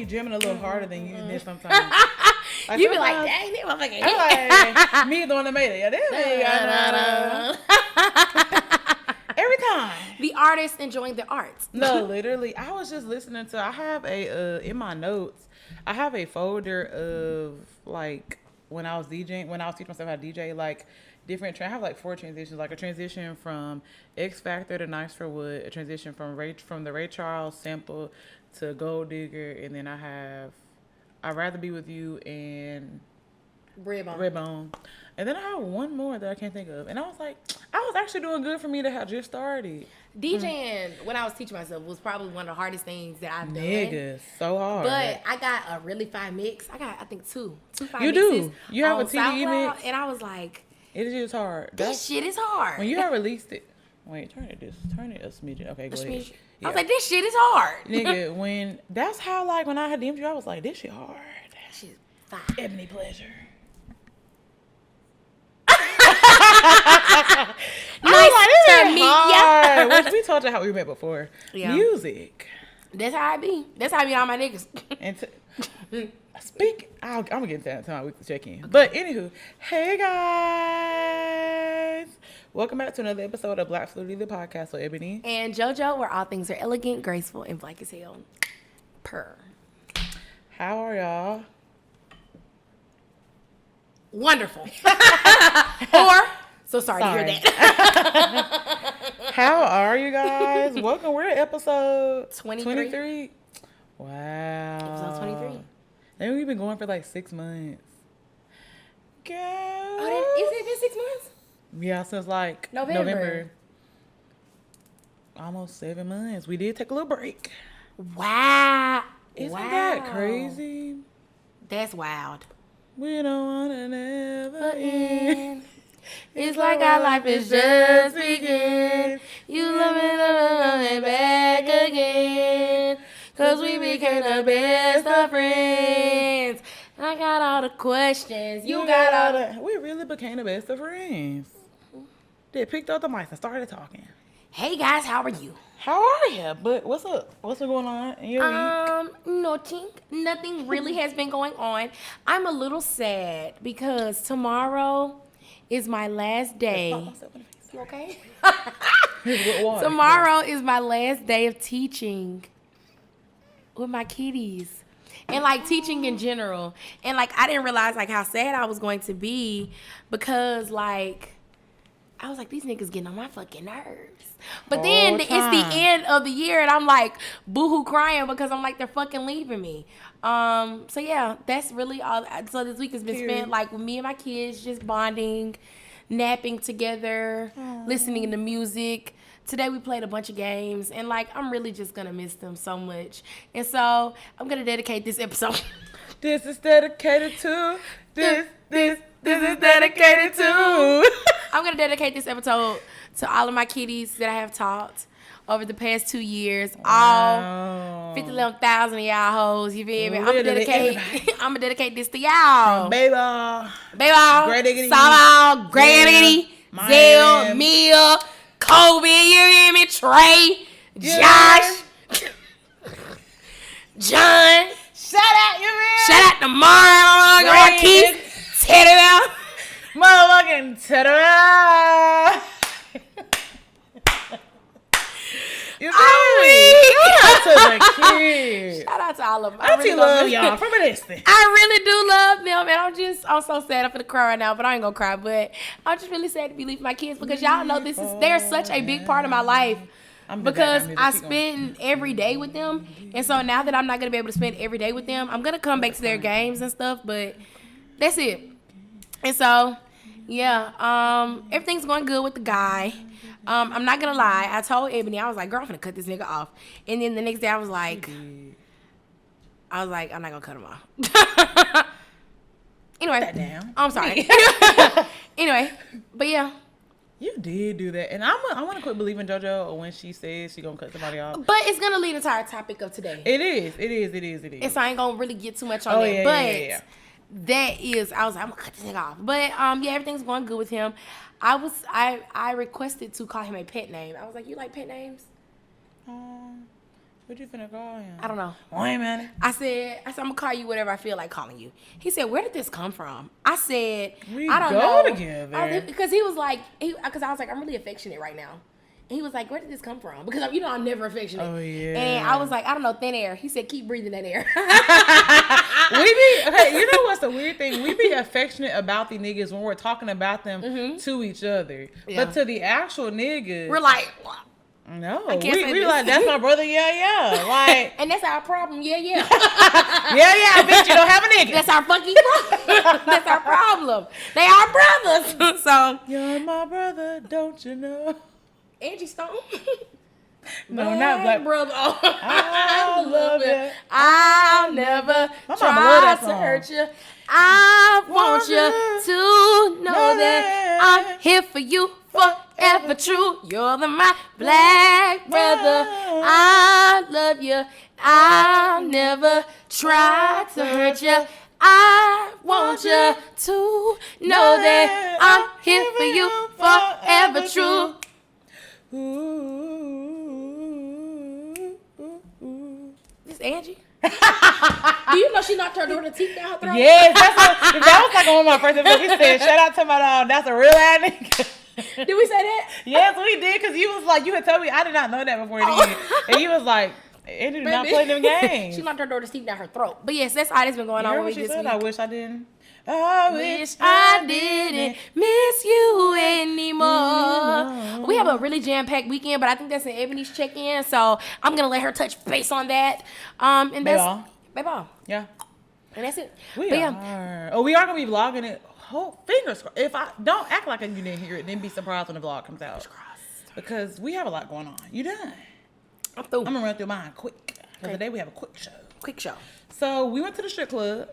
jamming a little harder than you did sometimes. Like, you be like, dang, that motherfucker. Like, me the one that made it. Yeah, every time. The artist enjoying the art. No, literally. I was just listening to, I have in my notes, I have a folder of, like, when I was teaching myself how to DJ, like, different, I have, like, 4 transitions, like a transition from X Factor to Nice for Wood, a transition from the Ray Charles sample to Gold Digger, and then I have I'd Rather Be With You and Redbone. And then I have one more that I can't think of. And I was like, I was actually doing good for me to have just started. DJing, when I was teaching myself, was probably one of the hardest things that I've done. Nigga, so hard. But I got a really fine mix. I think two fine you mixes. Do. You have a TDE mix? And I was like, it is hard. This shit is hard. When you have released it. Wait, turn it a smidgen. Okay, go ahead. Yeah. I was like, this shit is hard. Nigga, that's how, like, when I had DM'd you, I was like, this shit hard. That shit's fine. Ebony pleasure. Nice to meet ya. Which we told you how we met before. Yeah. Music. That's how I be. That's how I be all my niggas. And I'm gonna get into my weekly check-in. Okay. But anywho, hey guys. Welcome back to another episode of Black Fluidity, the podcast with Ebony and JoJo, where all things are elegant, graceful, and black as hell. Purr. How are y'all? Wonderful. Or so sorry to hear that. How are you guys? Welcome. We're at episode 23. Wow. Episode 23. Then we've been going for like 6 months. Girl. Oh, is it been 6 months? Yeah, since like November. Almost 7 months. We did take a little break. Wow. Isn't that crazy? That's wild. We don't want to never end. It's like our life is just begin. You love me back again. Cause we became the best of friends. I got all the questions. You got all the... We really became the best of friends. They picked up the mic and started talking. Hey guys, how are you? How are you? But what's up? What's been going on in your week? Nothing really has been going on. I'm a little sad because tomorrow is my last day. You okay? Tomorrow is my last day of teaching with my kiddies. And like teaching in general. And like I didn't realize like how sad I was going to be because like I was like, these niggas getting on my fucking nerves. But then it's the end of the year and I'm like boohoo crying because I'm like, they're fucking leaving me. So yeah, that's really all. So this week has been spent like with me and my kids just bonding, napping together, listening to music. Today we played a bunch of games and like I'm really just gonna miss them so much. And so I'm gonna dedicate this episode. This is dedicated to this is dedicated to. I'm gonna dedicate this episode to all of my kiddies that I have taught over the past 2 years. Wow. All 50,000 of y'all hoes. You feel me? I'm gonna dedicate this to y'all. Baby, Great Diggity, Sala, Great Diggity, Zell, Mia, Kobe, you hear me? Trey, Josh, John. Shout out, you man. Shout out to Marlon, Keith, Teddy, motherfucking Teddy. You feel me? Shout out to the kids. Shout out to all of them. I really love y'all from a distance. I really do love them, and I'm so sad. I'm finna cry right now, but I ain't gonna cry. But I'm just really sad to be leaving my kids because y'all know they're such a big part of my life. Because I spend every day with them, and so now that I'm not gonna be able to spend every day with them, I'm gonna come back to their games and stuff. But that's it. And so, yeah, everything's going good with the guy. I'm not gonna lie. I told Ebony, I was like, girl, I'm finna cut this nigga off. And then the next day I was like, I'm not gonna cut him off. Anyway, I'm sorry. Anyway, but yeah. You did do that. And I want to quit believing JoJo when she says she gonna cut somebody off. But it's gonna lead into our topic of today. It is. And so I ain't gonna really get too much on that. Yeah, but that is, I was like, I'm gonna cut this nigga off. But yeah, everything's going good with him. I requested to call him a pet name. I was like, you like pet names? What you finna call him? I don't know. Wait a minute. I said, I'm gonna call you whatever I feel like calling you. He said, where did this come from? I said, I don't know. Together. Because he was like, because I was like, I'm really affectionate right now. And he was like, where did this come from? Because, you know, I'm never affectionate. Oh, yeah. And I was like, I don't know, thin air. He said, keep breathing that air. You know what's the weird thing? We be affectionate about the niggas when we're talking about them to each other. Yeah. But to the actual niggas. We're like, no, we like, that's my brother, yeah. Like, and that's our problem, yeah. yeah, I bet you don't have a nigga. That's our fucking problem. That's our problem. They are brothers. So. You're my brother, don't you know? Angie Stone. No, not Black brother. Oh. I love it. I'll never try to hurt you. I want you to know that I'm here for you forever true. You're my black brother. I love you. I'll never try to hurt you. I want you to know that I'm here for you forever true. This Angie? Do you know she knocked her daughter teeth down her throat? Yes, that was like one of my first episodes. We said, shout out to my dog. That's a real ass nigga. Did we say that? Yes, we did, because you was like, you had told me, I did not know that before. And you was like, Angie did not play them games. She knocked her daughter's teeth down her throat. But yes, that's all that's been going on with me this week. I wish I didn't. I wish I didn't miss you anymore. We have a really jam-packed weekend, but I think that's an Ebony's check-in, so I'm gonna let her touch base on that. And that's baby. Yeah. And that's it. We are. Oh, we are gonna be vlogging it. Oh, fingers crossed. If I don't act like you didn't hear it, then be surprised when the vlog comes out. Because we have a lot going on. You done? I'm through. I'm gonna run through mine quick. Because today we have a quick show. Quick show. So we went to the strip club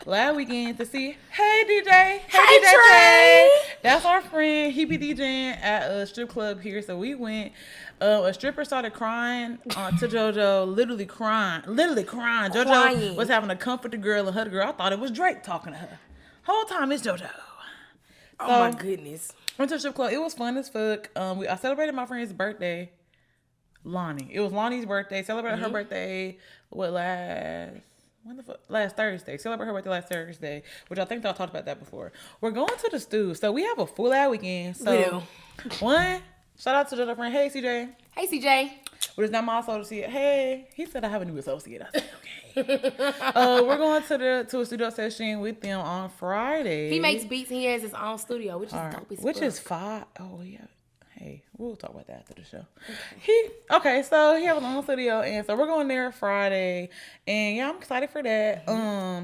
last weekend to see Hey DJ. Hey DJ Trey. That's our friend. He be DJing at a strip club here. So we went. A stripper started crying to JoJo, literally crying. JoJo was having to comfort the girl and hug the girl. I thought it was Drake talking to her. Whole time it's JoJo. Oh my goodness. Went to the strip club. It was fun as fuck. I celebrated my friend's birthday. Lonnie. It was Lonnie's birthday. Celebrated her birthday. Last Thursday. Celebrated her birthday last Thursday, which I think I talked about that before. We're going to the stew, so we have a full out weekend. So we do. One, shout out to the other friend. Hey CJ. Hey CJ. But it's not my associate. Hey, he said I have a new associate. I said okay. We're going to a studio session with them on Friday. He makes beats and he has his own studio, which is dope as fuck. Which is fire. Oh yeah. Hey, we'll talk about that after the show. Okay. So he has his own studio, and so we're going there Friday, and yeah, I'm excited for that.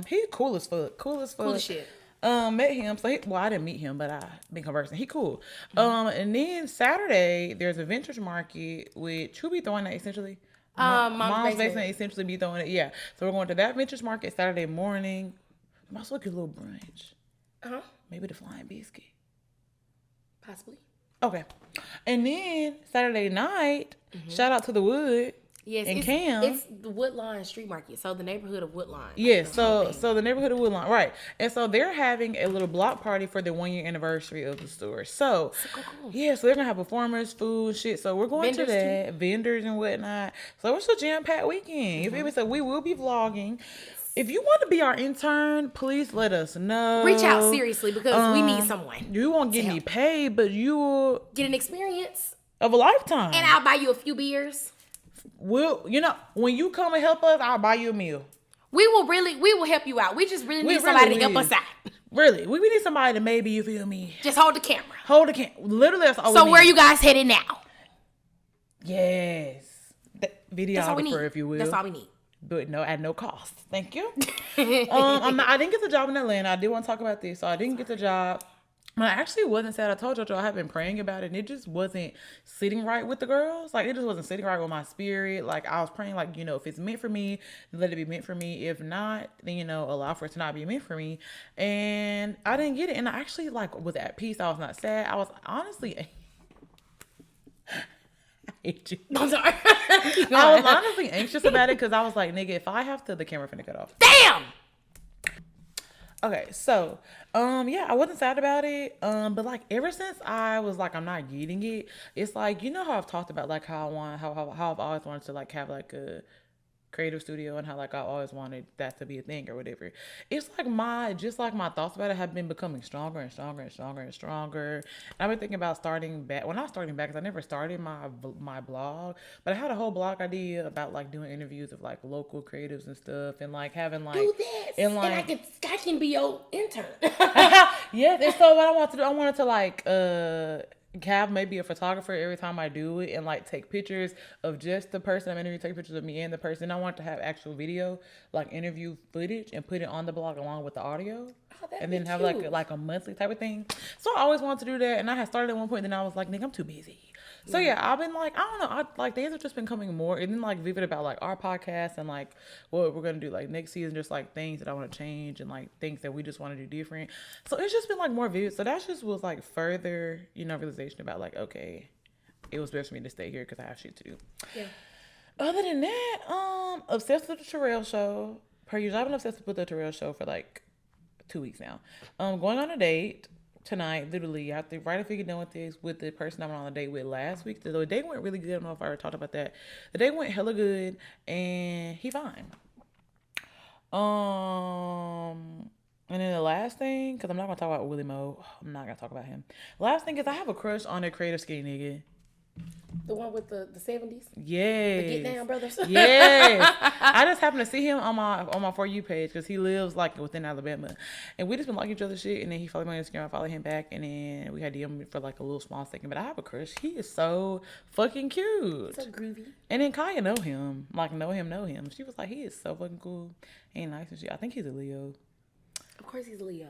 He cool as fuck. Cool as shit. Met him. So I didn't meet him, but I've been conversing. He cool. And then Saturday there's a vintage market, which who be throwing that essentially? Mom's basement essentially be throwing it. Yeah. So we're going to that vintage market Saturday morning. We might look at a little brunch. Maybe the Flying Biscuit. Possibly. Okay. And then Saturday night, shout out to the Wood. Yes, and Cam. It's the Woodline Street Market, so the neighborhood of Woodline. Yes, so the neighborhood of Woodline, right? And so they're having a little block party for the 1 year anniversary of the store. So cool. Yeah, so they're gonna have performers, food, shit. So we're going vendors to that, vendors and whatnot. So it's a jam-packed weekend. You feel me? So we will be vlogging. If you want to be our intern, please let us know. Reach out seriously because we need someone. You won't get me paid, but you will get an experience of a lifetime. And I'll buy you a few beers. When you come and help us, I'll buy you a meal. We will help you out. We just really need somebody to help us out. Really, we need somebody to maybe, you feel me? Just hold the camera. Literally, that's all we need. So where you guys headed now? Yes. Videographer, if you will. That's all we need. But no, at no cost. Thank you. I didn't get the job in Atlanta. I did want to talk about this. So I didn't get the job. I actually wasn't sad. I told JoJo I had been praying about it, and it just wasn't sitting right with the girls. Like, it just wasn't sitting right with my spirit. Like, I was praying, like, if it's meant for me, let it be meant for me. If not, then, allow for it to not be meant for me. And I didn't get it. And I actually, was at peace. I was not sad. I was honestly... I hate you. I'm sorry. I was honestly anxious about it because I was like, nigga, if I have to, the camera finna cut off. Damn! Okay, so yeah, I wasn't sad about it. But like ever since I was like I'm not getting it, it's like you know how I've talked about like how I want how I've always wanted to like have like a creative studio and how like I always wanted that to be a thing or whatever. It's like my thoughts about it have been becoming stronger and stronger and stronger and stronger. And I've been thinking about starting back. Well, not starting back because I never started my blog, but I had a whole blog idea about like doing interviews of like local creatives and stuff and like having like Do this, and and like I can be your intern. yes. And so what I want to do, I wanted to like have maybe a photographer every time I do it and like take pictures of just the person I'm interviewing, take pictures of me and the person. I want to have actual video, like interview footage, and put it on the blog along with the audio. And then have like a monthly type of thing. So I always wanted to do that, and I had started at one point. Then I was like, "Nigga, I'm too busy." So yeah, I've been like, I don't know, like days have just been coming more, and then like vivid about like our podcast and like what we're gonna do like next season, just like things that I want to change and like things that we just want to do different. So it's just been like more vivid. So that just was like further, realization about like okay, it was best for me to stay here because I have shit to do. Yeah. Other than that, obsessed with the Terrell show. Per usual, I've been obsessed with the Terrell show for like 2 weeks now. Going on a date tonight, literally after right after we get done with this with the person I went on a date with last week. The date went really good. I don't know if I already talked about that. The date went hella good and he fine. And then the last thing, because I'm not gonna talk about Willie Mo. I'm not gonna talk about him. Last thing is I have a crush on a creative skinny nigga. The one with the 70s? Yes. The Get Down Brothers? Yes. I just happened to see him on my For You page because he lives like within Alabama. And we just been liking each other's shit. And then he followed me on Instagram. I followed him back. And then we had DM for like a little small second. But I have a crush. He is so fucking cute. So groovy. And then Kaya know him. Like know him. She was like, he is so fucking cool. Ain't nice and shit. I think he's a Leo. Of course he's a Leo.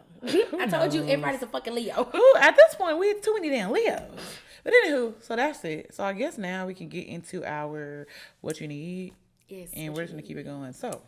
I told you everybody's a fucking Leo. Ooh, at this point, we have too many damn Leos. But anywho, so that's it. So I guess now we can get into our what you need. Yes. And we're just going to keep it going. So.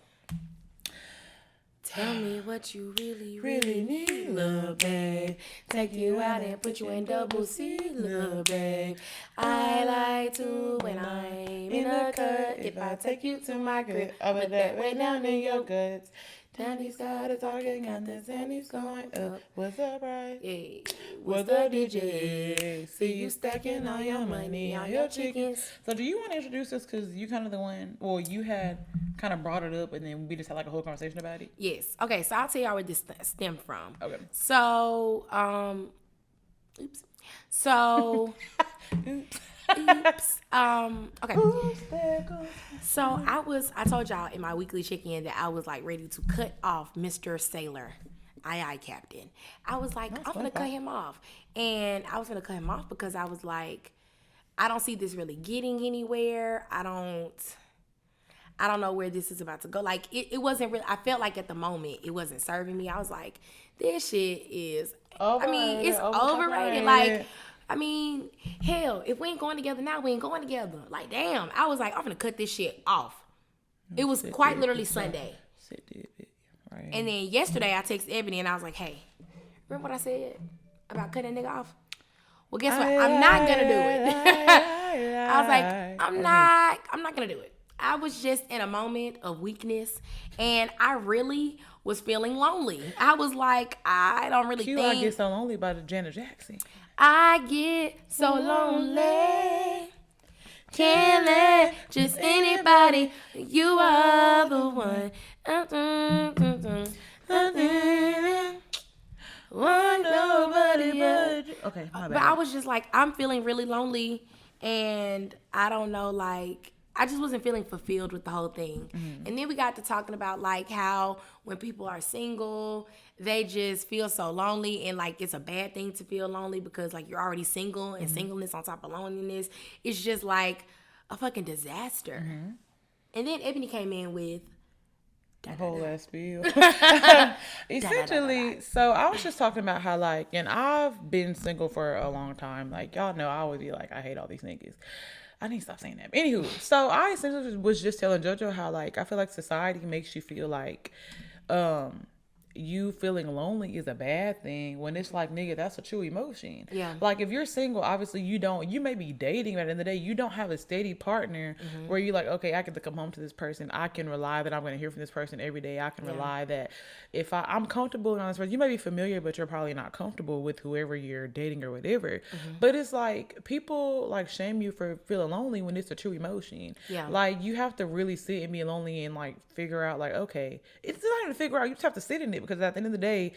Tell me what you really need, lil' babe. Take you out and put you in double C, lil' babe. I like to when I'm in a cut. If I take you to my crib, I put that way down in your guts. Danny's got a target, got this and he's going up. What's up, right? Hey, What's the DJ? See you stacking all your money on your chickens. So do you want to introduce us? Because you kind of the one, well, you had kind of brought it up and then we just had like a whole conversation about it. Yes. Okay, so I'll tell y'all where this stemmed from. Okay. So, oops. So, oops. Okay. So I told y'all in my weekly check-in that I was like ready to cut off Mr. Sailor, aye Captain. I was like, I'm gonna cut him off. And I was gonna cut him off because I was like, I don't see this really getting anywhere. I don't know where this is about to go. Like it wasn't really, I felt like at the moment it wasn't serving me. I was like, this shit is Overrated, it's overrated. Like, I mean, hell, if we ain't going together now, we ain't going together. Like, damn. I was like, I'm gonna cut this shit off. It was quite literally Sunday. Right. And then yesterday I texted Ebony and I was like, hey, remember what I said about cutting a nigga off? Well, guess what? I'm not gonna do it. I was like, I'm not gonna do it. I was just in a moment of weakness and I really was feeling lonely. I was like, I don't really think. I Get So Lonely by the Janet Jackson. I get so lonely. Can't let just anybody. You are the one. Want nobody but you. Okay, my bad. But I was just like, I'm feeling really lonely, and I don't know, like, I just wasn't feeling fulfilled with the whole thing. Mm-hmm. And then we got to talking about like how when people are single, they just feel so lonely and like it's a bad thing to feel lonely because like you're already single and singleness on top of loneliness. It's just like a fucking disaster. Mm-hmm. And then Ebony came in with a whole ass spiel. Essentially, so I was just talking about how like, and I've been single for a long time. Like y'all know I always be like, I hate all these niggas. I need to stop saying that. Anywho, so I essentially was just telling JoJo how like I feel like society makes you feel like you feeling lonely is a bad thing when it's like, nigga, that's a true emotion. Yeah. Like if you're single, obviously you may be dating, but at the end of the day, you don't have a steady partner where you're like, okay, I get to come home to this person. I can rely that I'm going to hear from this person every day. I can rely that if I'm comfortable on this person, you may be familiar, but you're probably not comfortable with whoever you're dating or whatever. But it's like people like shame you for feeling lonely when it's a true emotion. Yeah. Like you have to really sit and be lonely and like figure out like, okay, it's not even to figure out. You just have to sit in it because at the end of the day,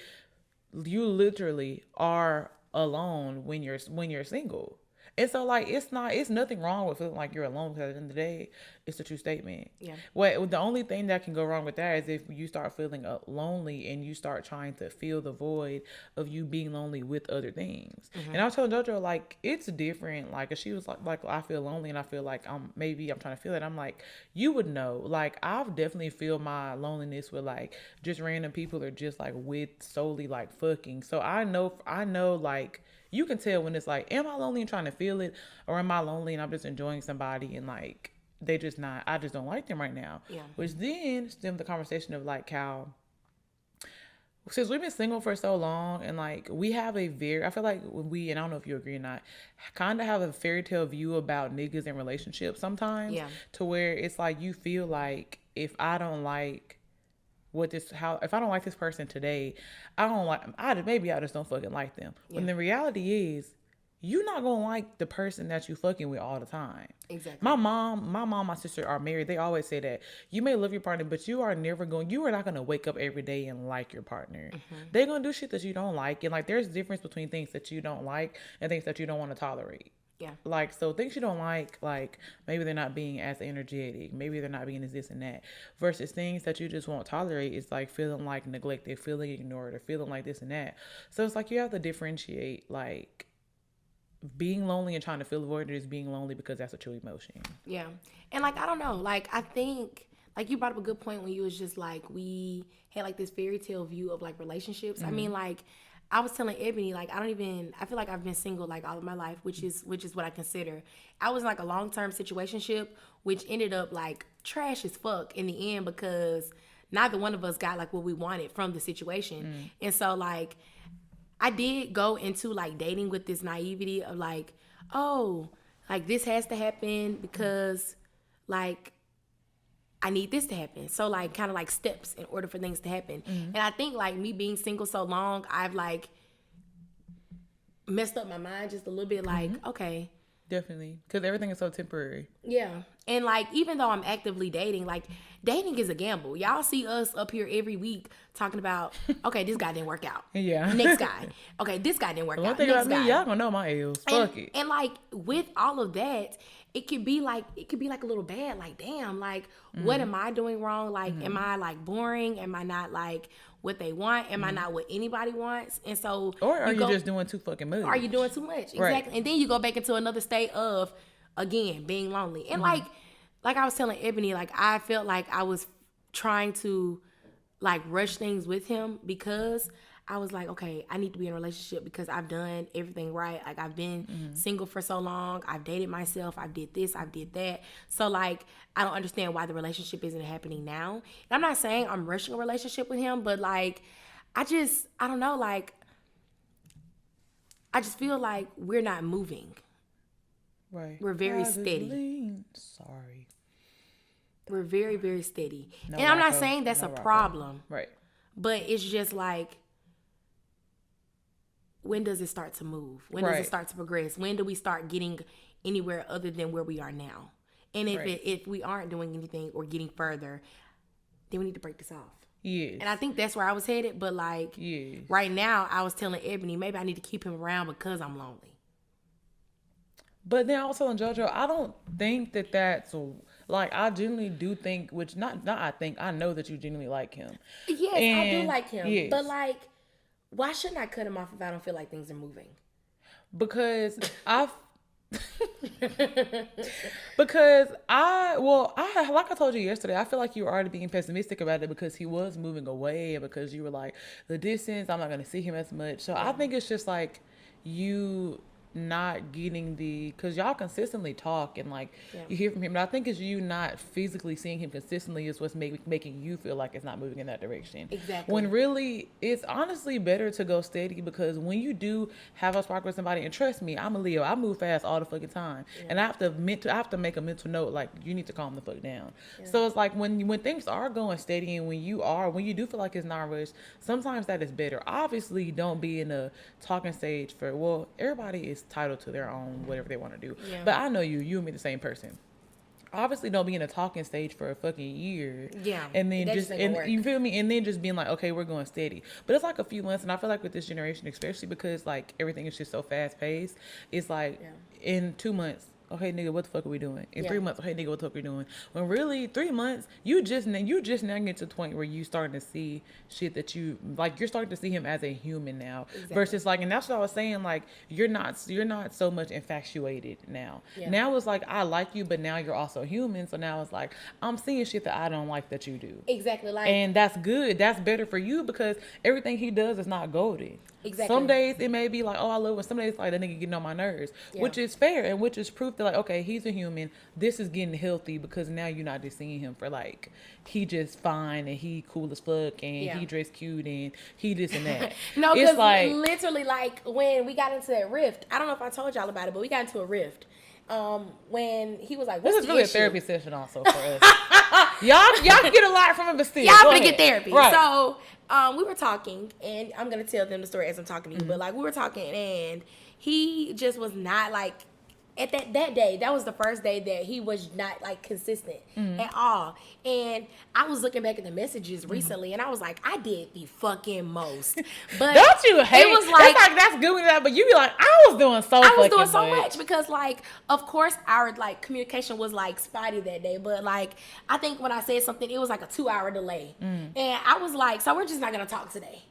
you literally are alone when you're single. And so like it's nothing wrong with feeling like you're alone because at the end of the day, it's a true statement. Yeah. The only thing that can go wrong with that is if you start feeling lonely and you start trying to fill the void of you being lonely with other things. And I was telling JoJo like it's different. Like if she was like I feel lonely and I feel like I'm trying to feel it. I'm like, you would know. Like I've definitely feel my loneliness with like just random people or just like with solely like fucking. So I know like. You can tell when it's like, am I lonely and trying to feel it? Or am I lonely and I'm just enjoying somebody and like, I just don't like them right now. Yeah. Which then stemmed the conversation of like how, since we've been single for so long and like I feel like and I don't know if you agree or not, kind of have a fairy tale view about niggas and relationships sometimes. Yeah. To where it's like, you feel like if I don't like if I don't like this person today, maybe I just don't fucking like them. Yeah. When the reality is, you're not gonna like the person that you fucking with all the time. Exactly. My mom, my sister are married. They always say that you may love your partner, but you are not gonna wake up every day and like your partner. They're gonna do shit that you don't like, and like there's a difference between things that you don't like and things that you don't want to tolerate. Yeah. Like, so things you don't like maybe they're not being as energetic, maybe they're not being as this and that, versus things that you just won't tolerate is like feeling like neglected, feeling ignored, or feeling like this and that. So it's like you have to differentiate like being lonely and trying to fill the void, or just being lonely because that's a true emotion. Yeah. And like, I don't know, like I think like you brought up a good point when you was just like, we had like this fairy tale view of like relationships. I mean, like I was telling Ebony, like, I feel like I've been single like all of my life, which is what I consider. I was in like a long-term situationship, which ended up like trash as fuck in the end because neither one of us got like what we wanted from the situation. And so like, I did go into like dating with this naivety of like, oh, like this has to happen because like, I need this to happen. So like kind of like steps in order for things to happen. And I think like me being single so long, I've like messed up my mind just a little bit like, okay. Definitely. Because everything is so temporary. Yeah. And like, even though I'm actively dating, like dating is a gamble. Y'all see us up here every week talking about, okay, this guy didn't work out. Yeah. Next guy. Okay, this guy didn't work out. One thing Next about me, guy. y'all gonna know my L's. Fuck it. And like with all of that, it could be like a little bad. Like, damn, like what am I doing wrong? Like, am I like boring? Am I not like what they want? Am I not what anybody wants? And so, or are you just doing too fucking much? Are you doing too much? Exactly. Right. And then you go back into another state of, again, being lonely. And like I was telling Ebony, like I felt like I was trying to like rush things with him because I was like, okay, I need to be in a relationship because I've done everything right. Like I've been single for so long. I've dated myself. I did this. I did that. So like, I don't understand why the relationship isn't happening now. And I'm not saying I'm rushing a relationship with him, but like, I don't know. Like, I just feel like we're not moving. Right. We're very steady. Sorry. We're very, very steady. No and I'm not Rocco. saying that's No a Rocco. problem. Right. But it's just like, when does it start to move? When does it start to progress? When do we start getting anywhere other than where we are now? And if we aren't doing anything or getting further, then we need to break this off. Yes. And I think that's where I was headed. But like right now, I was telling Ebony, maybe I need to keep him around because I'm lonely. But then I was telling JoJo, I don't think that's like, I genuinely do think, which I know that you genuinely like him. Yes, I do like him. Yes. But like, why shouldn't I cut him off if I don't feel like things are moving? Because like I told you yesterday, I feel like you were already being pessimistic about it because he was moving away and because you were like, the distance, I'm not going to see him as much. So I think it's just like you not getting because y'all consistently talk and like Yeah. you hear from him. And I think it's you not physically seeing him consistently is what's making you feel like it's not moving in that direction. Exactly. When really it's honestly better to go steady, because when you do have a spark with somebody, and trust me, I'm a Leo, I move fast all the fucking time, and I have to make a mental note like you need to calm the fuck down. So it's like when things are going steady and when you do feel like it's not rushed, sometimes that is better. Obviously, don't be in a talking stage for, well, everybody is entitled to their own whatever they want to do. Yeah. But I know you and me the same person. Obviously, don't be in a talking stage for a fucking year. Yeah. And then That just ain't gonna work. you feel me? And then just being like, okay, we're going steady. But it's like a few months, and I feel like with this generation, especially because like everything is just so fast paced, it's like in 2 months, okay, nigga, what the fuck are we doing? In 3 months, okay, nigga, what the fuck are we doing? When really 3 months, you just now get to the point where you starting to see shit that you like. You're starting to see him as a human now, versus like, and that's what I was saying. Like you're not so much infatuated now. Yeah. Now it's like I like you, but now you're also human. So now it's like I'm seeing shit that I don't like that you do. Exactly. Like, And that's good. That's better for you because everything he does is not golden. Exactly. Some days it may be like, oh, I love it. Some days like that nigga getting on my nerves, which is fair and which is proof that like, okay, he's a human. This is getting healthy because now you're not just seeing him for like he just fine and he cool as fuck and he dressed cute and he this and that. No, it's because like literally, like when we got into that rift, I don't know if I told y'all about it, but we got into a rift. When he was like, "What's this is the really issue?" a therapy session also for us. y'all can get a lot from it, but still, Y'all go gonna ahead. get therapy. Right. So we were talking, and I'm gonna tell them the story as I'm talking to you. But like we were talking, and he just was not like at that day. That was the first day that he was not like consistent at all. And I was looking back at the messages recently, and I was like, I did the fucking most. But Don't you hate? It was like that's good with that, but you be like, I was doing so much because like of course our like communication was like spotty that day, but like I think when I said something it was like a 2-hour delay. And I was like, so we're just not gonna talk today.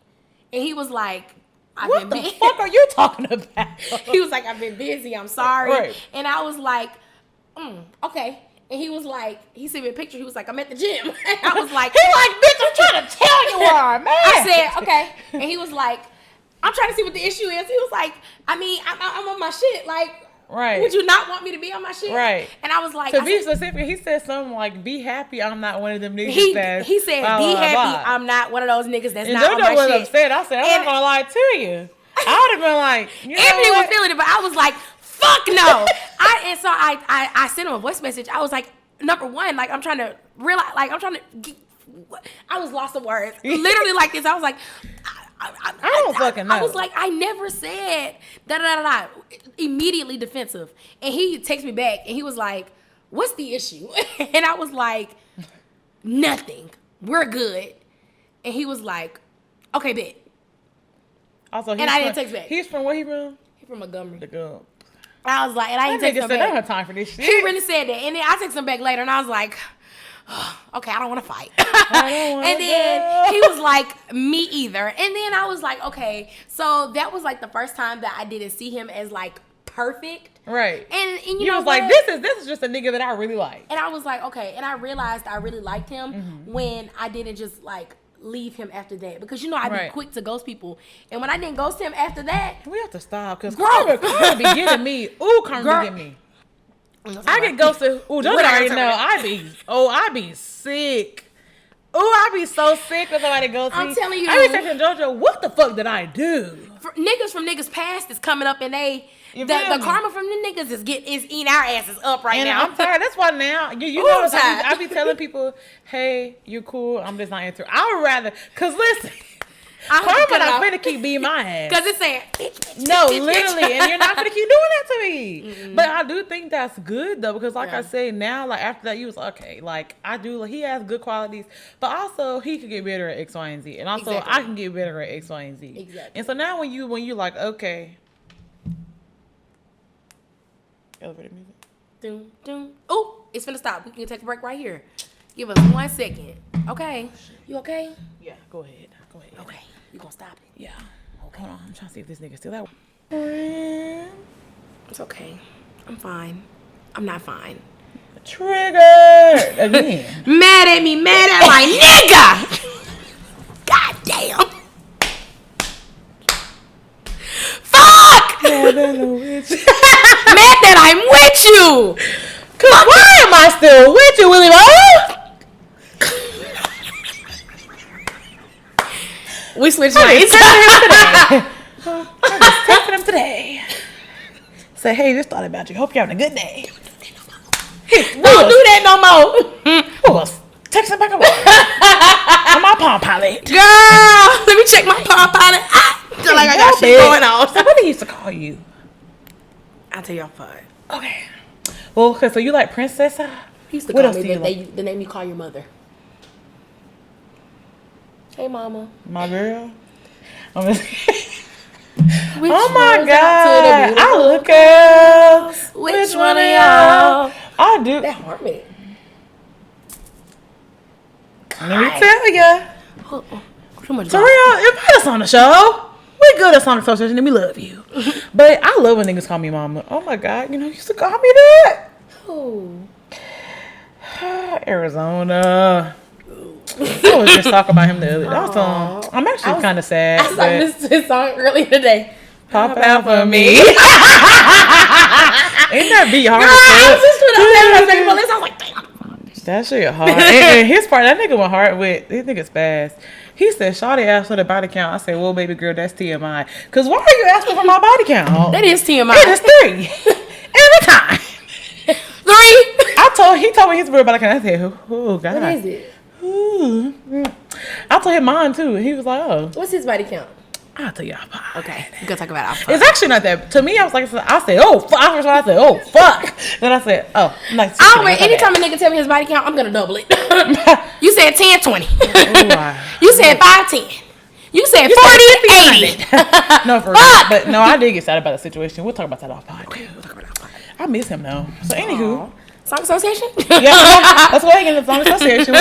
And he was like, What the fuck are you talking about? He was like, I've been busy, I'm sorry. Right. And I was like, okay. And he was like, he sent me a picture. He was like, I'm at the gym. And I was like, He like, bitch, I'm trying to tell you where I'm at. I said, okay. And he was like, I'm trying to see what the issue is. He was like, I mean, I'm on my shit. Like, right. Would you not want me to be on my shit? Right. And I was like, to be specific, he said something like, be happy I'm not one of them niggas he said, blah, be blah, happy blah. I'm not one of those niggas that's And not on JoJo my was shit. upset. I said, I'm not gonna lie to you. I would have been like, you know Ebony what? was feeling it, but I was like, fuck no. I sent him a voice message. I was like, number one, like I'm trying to realize, like I was lost of words. Literally like this. I was like, I don't fucking know. I was like, I never said da. Immediately defensive. And he texted me back and he was like, what's the issue? And I was like, nothing. We're good. And he was like, okay, bet. Also, And I didn't text back. He's from where he from? He from Montgomery. The girl. I was like, and I That didn't text nigga him said, I don't back. have time for this shit. He really said that. And then I texted him back later and I was like, oh, okay, I don't want to fight. And then he was like, me either. And then I was like, okay. So that was like the first time that I didn't see him as like perfect. Right. And you he know was what? like, this is just a nigga that I really like. And I was like, okay. And I realized I really liked him when I didn't just like leave him after that, because you know I'd be quick to ghost people, and when I didn't ghost him after that, we have to stop because Girl. Karma be getting me. Ooh, Karma be getting me. I get ghosted. Ooh, JoJo already know. I be sick. Ooh, I be so sick when somebody ghosts me. I'm telling you. I be texting JoJo, what the fuck did I do? Niggas from niggas past is coming up, and the You feel me? karma from the niggas is eating our asses up right And now. I'm tired. That's why now, you Ooh, know, I'm tired. I be telling people, hey, you're cool. I'm just not into it. I would rather, because listen, Karma not finna keep beating my ass. Because it's saying, bitch, No, bitch, literally, bitch. and you're not gonna keep doing that to me. But I do think that's good though, because like I said, now like after that, you was okay. Like I do, like, he has good qualities, but also he could get better at X, Y, and Z, and also Exactly. I can get better at X, Y, and Z. Exactly. And so now when you like, okay, elevator music. Doom, doom. Oh, it's finna stop. We can take a break right here. Give us 1 second. Okay. You okay? Yeah, go ahead. Okay. You gonna stop it? Yeah. Okay. Hold on, I'm trying to see if this nigga still out. It's okay. I'm fine. I'm not fine. Triggered again. Mad at me, mad at my nigga. God damn. Fuck. Mad Mad that I'm with you. Cause why am I still with you, Willie Boy? We switched I lanes. just texted him today. Say, hey, just thought about you. Hope you're having a good day. Don't do that no more. Who was texting back and forth on my Palm Pilot? Girl, let me check my Palm Pilot. I feel like I got shit going on. So what they used to call you? I'll tell y'all fine. Okay. Well, okay, so you like Princessa? Used to What call else me do you the name you call your mother. Hey, mama. My girl? I'm just... Which oh my one's God. out to the I beautiful look girls. Which one of y'all? I do. That harmony. Let me tell ya. Too much So real, invite us on the show. We good at Sonic Association and we love you. But I love when niggas call me mama. Oh my God, you used to call me that. Oh. Arizona. I was just talking about him the other day. That was I'm actually kind of sad. I listened to this song earlier today. Pop out for me. Ain't that beat hard? Girl, I was just doing that. I was like, damn. That shit hard. And his part, that nigga went hard with, this nigga's fast. He said, Shawty asked for the body count. I said, well, baby girl, that's TMI. Because why are you asking for my body count? That is TMI. It is 3. Every time. 3. He told me his real body count. I said, oh, God. What is it? Ooh. I told him mine, too. He was like, oh. What's his body count? I'll tell y'all. Okay, we're gonna talk about it. It's actually not that. To me, I was like, I said, oh, fuck. I said, oh, fuck. Then I said, oh. Like, anytime a nigga tell me his body count, I'm gonna double it. You said 10, 20. Wow. You said 5, 10. You said 40, 80. No, for real. But no, I did get sad about the situation. We'll talk about that off pod. Okay, we'll talk about that off pod. I miss him, though. So, anywho. Song Association? Yeah, let's go ahead and get the Song Association.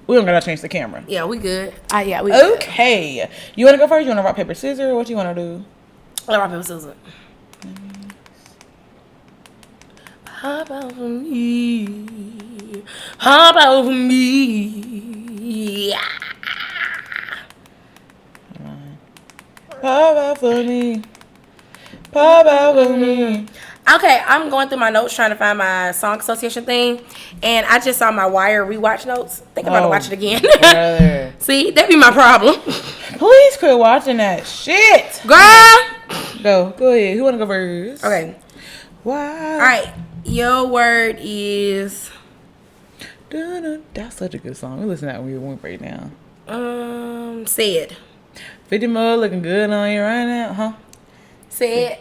We don't gotta change the camera. Yeah, we good. Yeah, we good. Okay. You wanna go first? You wanna rock, paper, scissors? What you wanna do? Rock, paper, scissors. How about me? How about me? Yeah. Pop out for me. Pop out for me. Okay, I'm going through my notes trying to find my Song Association thing, and I just saw my Wire rewatch notes. Think I'm about to watch it again. See, that be my problem. Please quit watching that shit. Girl! Go ahead. Who wanna go first? Okay. Why? Alright, your word is... That's such a good song. We listen to that when we went right now. Said. 50 more looking good on you right now, huh? Said.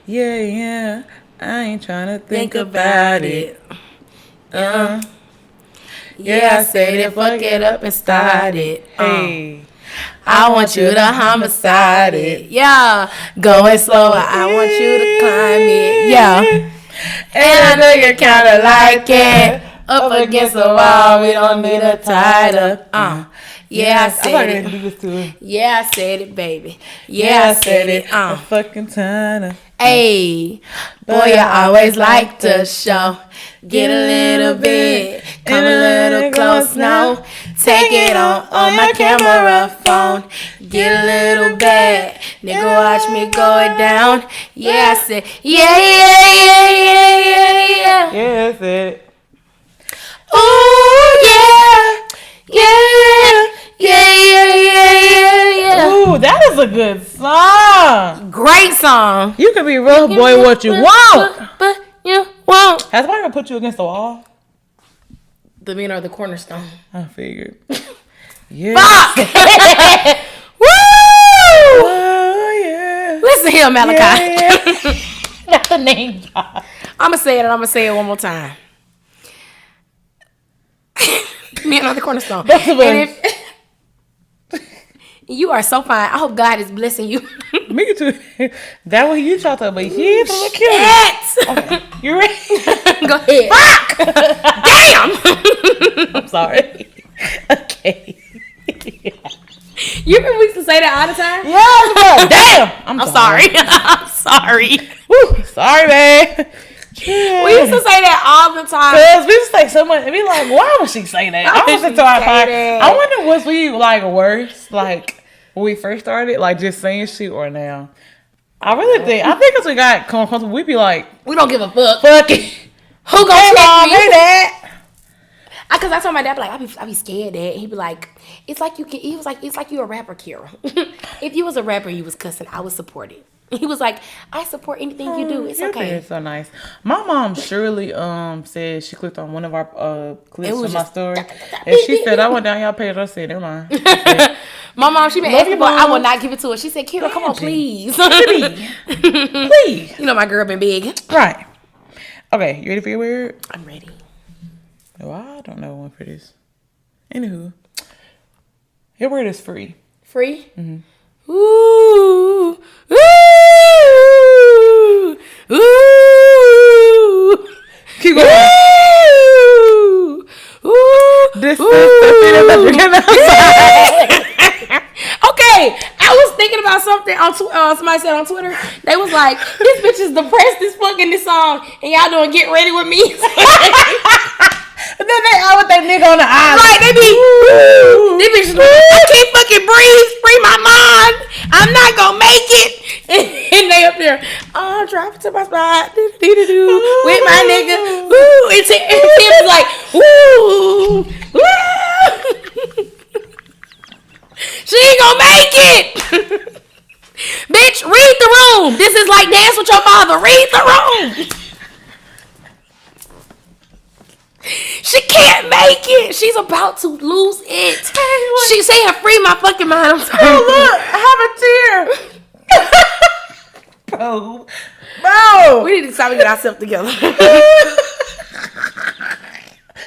Yeah. I ain't trying to think about it. Yeah, I said it, fuck it up and start it. Hey. I want you to homicide it. Yeah. Going slow, I want you to climb it. Yeah. And I know you kinda like it. Up against the wall, we don't need a title. Yeah, I said it. Yeah, I said it, baby. Yeah, I said it. A fucking time. Hey, boy, I always like to show. Get a little bit, come a little close now. Take it on my camera phone. Get a little bit, nigga, watch me go it down. Yeah, I said, yeah. Yeah, that's it. Ooh, yeah. Ooh, that is a good song. Great song. You can be rough boy what you want. But you won't. Has somebody ever put you against the wall? The men are the cornerstone. I figured. Yeah. Fuck! Woo! Oh, yeah. Listen here, Malachi. Yeah. That's the name. I'm going to say it one more time. Men are the cornerstone. And you are so fine. I hope God is blessing you. Me too. That way you talk to, but he's a little cute. Okay. You ready? Go ahead. Fuck! Damn! I'm sorry. Okay. You remember we used to say that all the time? Yeah. Damn. I'm sorry. I'm sorry. Woo, sorry, man. Yeah. We used to say that all the time. Cause we just like so much, and be like, why would she say that? I wonder was we like worse, like when we first started, like just saying shit, or now? I think because we got comfortable, we be like, we don't give a fuck. Fuck it. Who gonna check me? Hey, Dad. Cause I told my dad, like, I be scared, Dad. He'd be like, it's like you a rapper, Kira. If you was a rapper, and you was cussing, I would support it. He was like, I support anything you do. It's okay. It's so nice. My mom surely said she clicked on one of our clips from my story, and she said I went down y'all page. I said, never mind. My mom, she been asking, but I will not give it to her. She said, Kira, come on, please. Please. You know my girl been big. Right. Okay, you ready for your word? I'm ready. Oh, I don't know one for this. Anywho, your word is free. Free? Mm-hmm. Ooh. Ooh. Ooh. Keep going. Ooh. Ooh. This is the feeling that you're getting outside. Okay, I was thinking about something on somebody said on Twitter. They was like, "This bitch is depressed as fuck in this song, and y'all doing Get Ready With Me." And then they out with that nigga on the island. Right, they be, these bitches, I can't fucking breathe, free my mind. I'm not gonna make it. And they up there, oh, drop it to my spot, with my nigga. Woo, and Tim is like, woo, woo. She ain't gonna make it. Bitch, read the room. This is like Dance With Your Father. Read the room. She can't make it. She's about to lose it. She's saying, free my fucking mind. I'm sorry. Oh, look, have a tear. Bro. We need to stop and get ourselves together.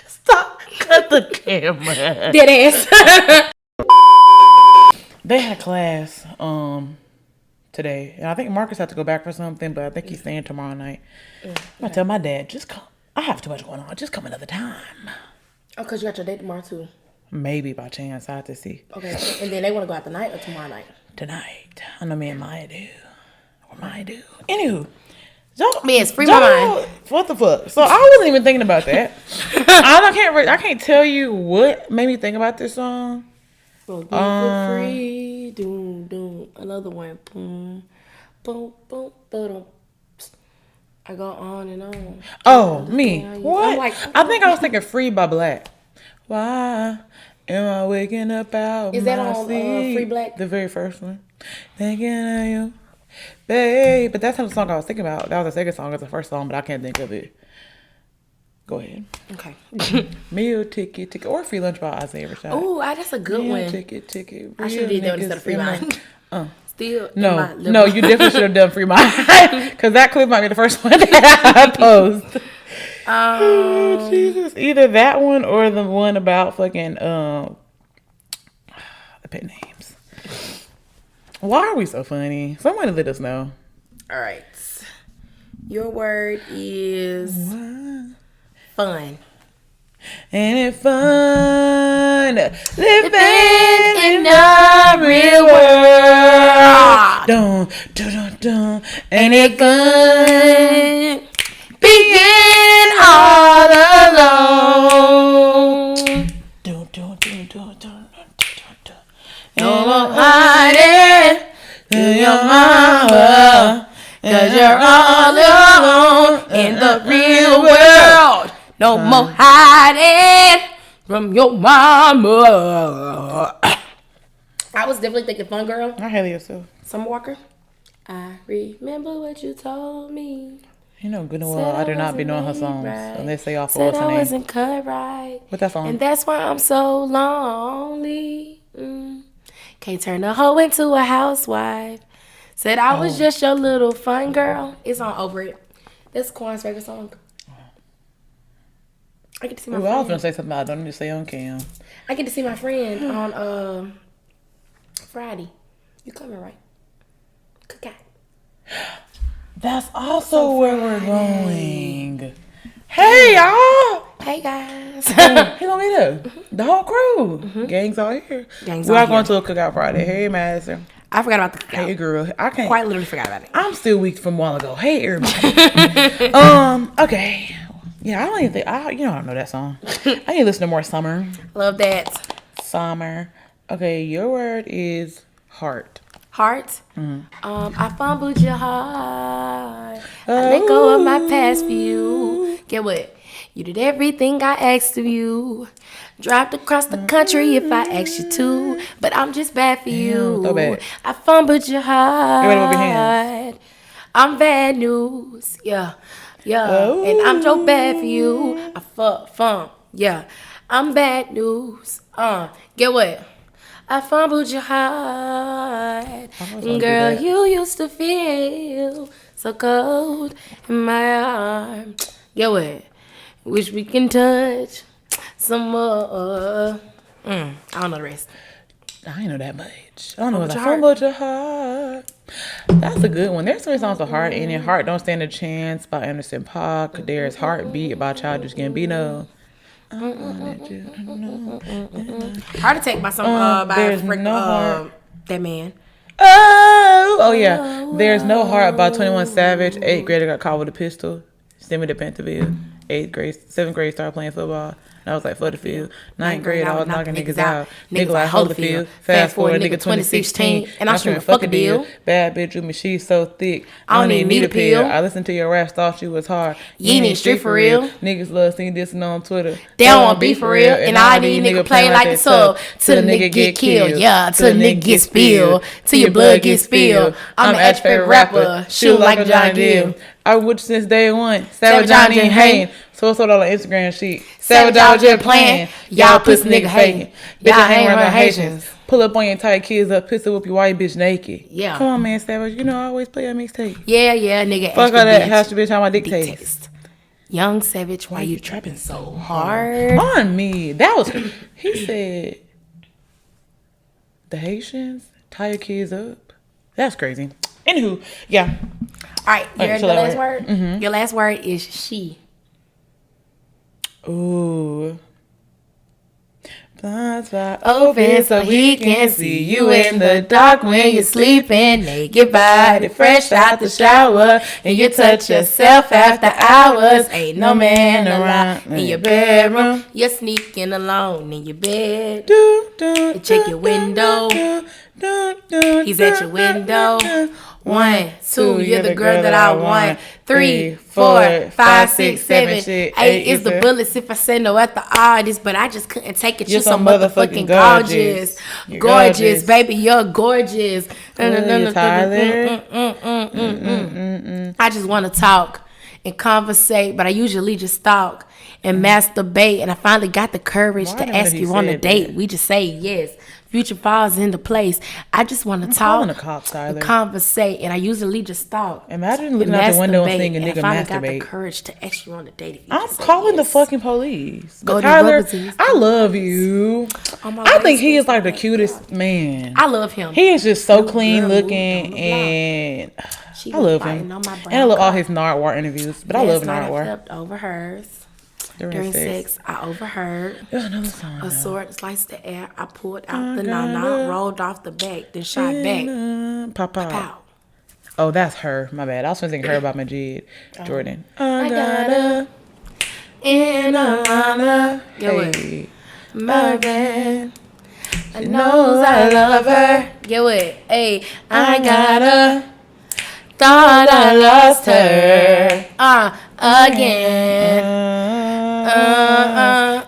Stop. Cut the camera. Dead ass. They had class today. And I think Marcus had to go back for something, but I think he's staying tomorrow night. I'm going to tell my dad, just come. I have too much going on. Just come another time. Oh, because you got your date tomorrow, too. Maybe by chance. I have to see. Okay. And then they want to go out tonight or tomorrow night? Tonight. I know me and Maya do. Or Maya do. Anywho. Yes, free my mind. What the fuck? So I wasn't even thinking about that. I can't tell you what made me think about this song. Free. Doom, doom. Another one. Boom, boom, boom, boom. I go on and on. Oh, me. What? Like, I think I was thinking Free by Black. Why am I waking up out is that my on sleep? Free Black? The very first one. Thinking of you, babe. But that's not the song I was thinking about. That was the second song. It was the first song, but I can't think of it. Go ahead. Okay. Meal ticket. Or Free Lunch by Isaiah Rashad. Oh, that's a good Meal one. Ticket. I should have did that instead of Free Mind. Still No, you definitely should have done Free Mind. Because that clip might be the first one that I post. Oh, Jesus. Either that one or the one about fucking the pet names. Why are we so funny? Someone let us know. All right. Your word is fun. Ain't it fun living in the real world? Dun. Ain't it good being all alone? No more hiding to your mama, 'cause you're all alone in the real world. No more hiding from your mama. I was definitely thinking Fun Girl. I hate yourself. Summer Walker. I remember what you told me. You know good and well I do not be knowing her songs unless they off of Said what's her I name. wasn't cut right. What that song? And that's why I'm so lonely. Can't turn a hoe into a housewife. Said I was just your little fun girl. It's on Over It. That's Quan's favorite song. I get to see my friend. I was gonna say something I don't need to say on cam. I get to see my friend on Friday. You coming, right? Cookout. That's also where we're going. Hey y'all! Hey guys. He gonna be there. The whole crew. Gangs all here. We are going to a cookout Friday. Hey Madison. I forgot about the cookout. Hey girl. I can't. Quite literally forgot about it. I'm still weak from a while ago. Hey everybody. Okay. Yeah, I don't even think I don't know that song. I need to listen to more Summer. Love that. Summer. Okay, your word is heart. Heart. I fumbled your heart. I let go of my past for you. Get what? You did everything I asked of you. Dropped across the country if I asked you to. But I'm just bad for you. So bad. I fumbled your heart. Everybody move your hands. I'm bad news. Yeah. Oh. And I'm so bad for you. I fumble. Yeah. I'm bad news. Get what? I fumbled your heart. Girl, you used to feel so cold in my arms. Get what? Wish we can touch some more. I don't know the rest. I ain't know that much. I don't know what I fumbled your heart. That's a good one. There's 3 songs with heart in it. Heart Don't Stand a Chance by Anderson .Paak. There's Heartbeat by Childish Gambino. Heart Attack by some There's No Heart. that man. Oh yeah. There's No Heart by 21 Savage. 8th grader got caught with a pistol. Send me to Pentonville. 7th grade started playing football. And I was like, for the field. 9th grade, I was knocking niggas out. Nigga like Holyfield. Fast forward, nigga 2016. And I'm screaming, fuck a deal. Bad bitch with me, she's so thick. I don't even need a pill. I listened to your raps, thought you was hard. You ain't street for real. Niggas love seeing this on Twitter. They don't want beef for real. And all these niggas play like the sub. Till the nigga get killed. Yeah, till the nigga get spilled. Till your blood get spilled. I'm the favorite rapper. Shoot like a Johnny Depp. I would since day one. Savage Johnny ain't hating. So it's all on Instagram shit. Savage I was just playing. Y'all pussy nigga hating. Bitch, I hang around Haitians. Pull up on your tight kids up, pistol whoop your white bitch naked. Yeah. Come on, man, Savage. You know I always play a mixtape. Yeah, nigga. Fuck all that. Has to bitch how my dick tastes. Young Savage, why you trapping so hard? On me. That was. He said. The Haitians tie your kids up. That's crazy. Anywho, yeah. All right, you heard the last word? Mm-hmm. Your last word is she. Ooh. Blind spot open so he can see you in the dark when you're sleeping. Naked body fresh out the shower. And you touch yourself after hours. Ain't no man around in your bedroom. You're sneaking alone in your bed. You check your window. He's at your window. 1, 2, you're the girl that I want. 3, 4, 5, 6, 7, 8 is the bullets if I say no at the artist, but I just couldn't take it. You're so motherfucking gorgeous. Gorgeous, baby, you're gorgeous. Tyler. I just want to talk and conversate, but I usually just talk and masturbate, and I finally got the courage to ask you on a date. We just say yes. Future falls into place. I just want to talk and conversate, and I usually just talk. Imagine looking out the window and seeing a nigga masturbate. I finally got the courage to ask you on a date. I'm calling the fucking police. But Tyler, I love you. I think he is like the cutest man. I love him. He is just so clean looking, and I love him. And I love all his Nardwar interviews, but I love Nardwar. I flipped over hers. During sex, I overheard a sword sliced the air. I pulled out the nana, rolled off the back, then shot back. Pow. Oh, that's her. My bad. I was thinking her about Majid Jordan. I got her in Atlanta. Hey, my bad. I knows I love her. Get what? Hey, I got her. Thought I lost her. Again. I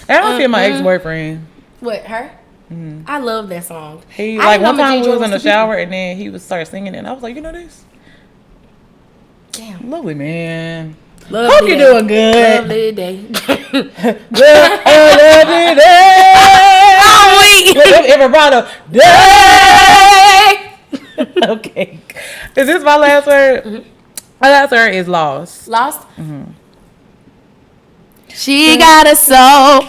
don't feel my ex-boyfriend. What, her? Mm-hmm. I love that song. He like one time we was in the shower and then he would start singing it and I was like, you know this? Damn. Lovely man. Lovely Hope you're doing good. Lovely day. Lovely day. Oh wait. Everybody day. Okay. Is this my last word? Mm-hmm. My last word is lost. Lost? Mm-hmm. She got a soul.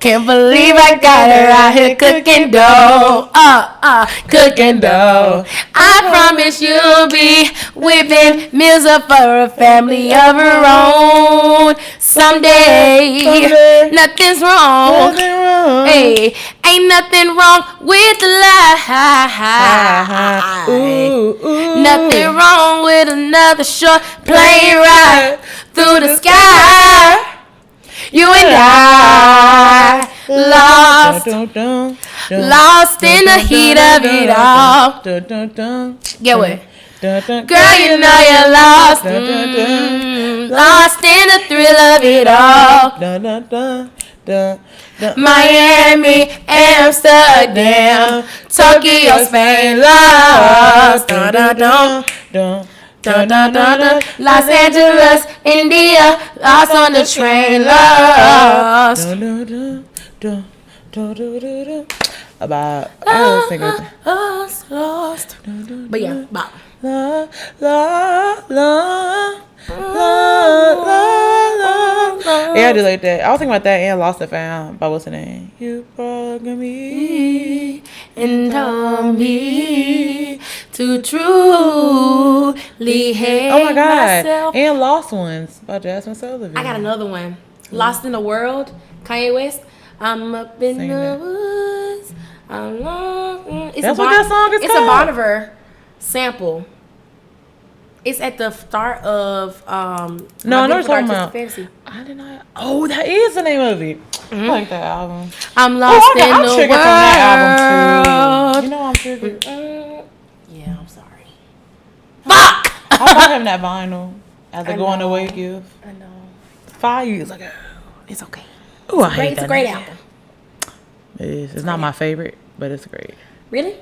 Can't believe I got her out here cooking dough. Cooking dough. I promise you'll be whipping meals up for a family of her own. Someday. Nothing's wrong. Hey, ain't nothing wrong with the lie. Nothing wrong with another short plane ride through the sky. You and I lost. Lost in the heat of it all. Get what? Girl, you know you're lost. Lost in the thrill of it all. Miami, Amsterdam, Tokyo, Spain, lost. Los Angeles, India, lost on the train, lost. About I was thinking lost. But yeah, bop. La la la la. Yeah, I do like that. I was thinking about that and Lost and Found by what's the name? You brought me and told me to truly hate oh my God. myself. And Lost Ones by Jasmine Sullivan. I got another one. Lost in the World, Kanye West. I'm up in Sing the that. woods. I'm long. That's what that song is It's called? a Boniver sample. It's at the start of No, I know what you're My Beautiful talking Dark about. Twisted Fantasy. I did not. Oh, that is the name of it. I like that album. I'm lost I'm in the triggered world. from that album too. You know I'm triggered. Yeah, I'm sorry. Fuck! I bought him that vinyl as a I going know. away gift. I know. 5 years ago. It's okay. Ooh, I hate It's a that great nigga. album. It is. It's not my favorite, but it's great. Really?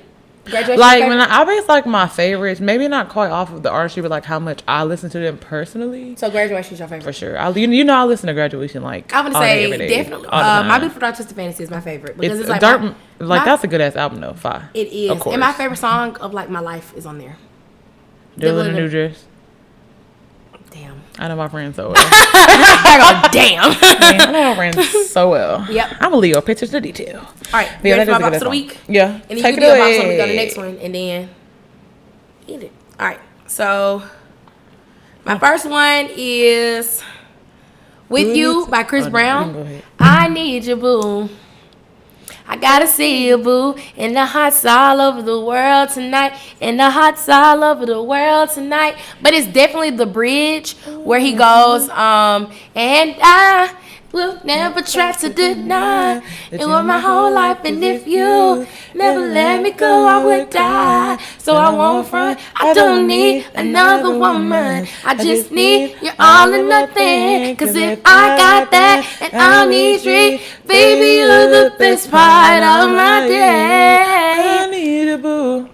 Graduation Like favorite? when I base like my favorites, maybe not quite off of the artistry, but like how much I listen to them personally. So Graduation's your favorite? For sure. You know I listen to Graduation like I would all day, say every day, definitely. all the time. My Beautiful Dark Twisted Fantasy is my favorite because it's like dark, my- that's a good ass album though. Fire. it is. Of course. And my favorite song of like my life is on there. Devil in a New Dress. Damn. I know my friends so well. I go, damn. Man, I know my friends so well. Yep. I'm a Leo. Pictures to detail. All right. Yeah, You ready that for my is a box good of the song. week? Yeah. And then Take you it do a box when we go to away. the next one and then eat it. All right. So my first one is With You by Chris Oh, no, Brown. you can go ahead. I need you, boo. I gotta see you, boo. In the hots all over the world tonight. In the hots all over the world tonight. But it's definitely the bridge where he goes, and I will never try to deny it was my whole life. And if you never let me go, I would die. So I won't front. I don't need another woman. I just need you all or nothing. Cause if I got that and I need three, baby, you're the best part of my I day. need a boo.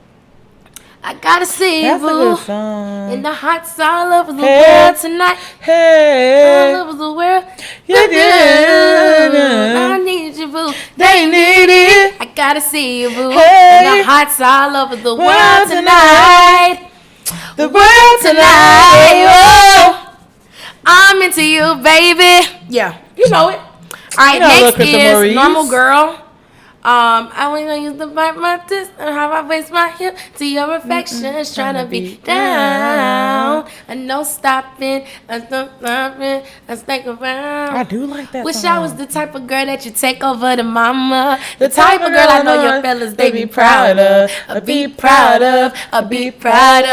I gotta see you, That's a boo. good song. In the hots all over the Hey. world tonight. Hey. All over the world. Yeah, I need you, boo. They need it. I gotta see you, boo. Hey. In the hots all over the world World tonight. The world tonight. Oh, I'm into you, baby. Yeah, you know it. All right, You know I love next Krista is Maurice. Normal Girl. I want to use the bite my twist and how I waist my hip to your affections, trying to be down. And no stopping, and no stopping, and stick around. I do like that Wish song. I was the type of girl that you take over the mama. The type of girl I know your fellas, they be proud of. Be proud of, be proud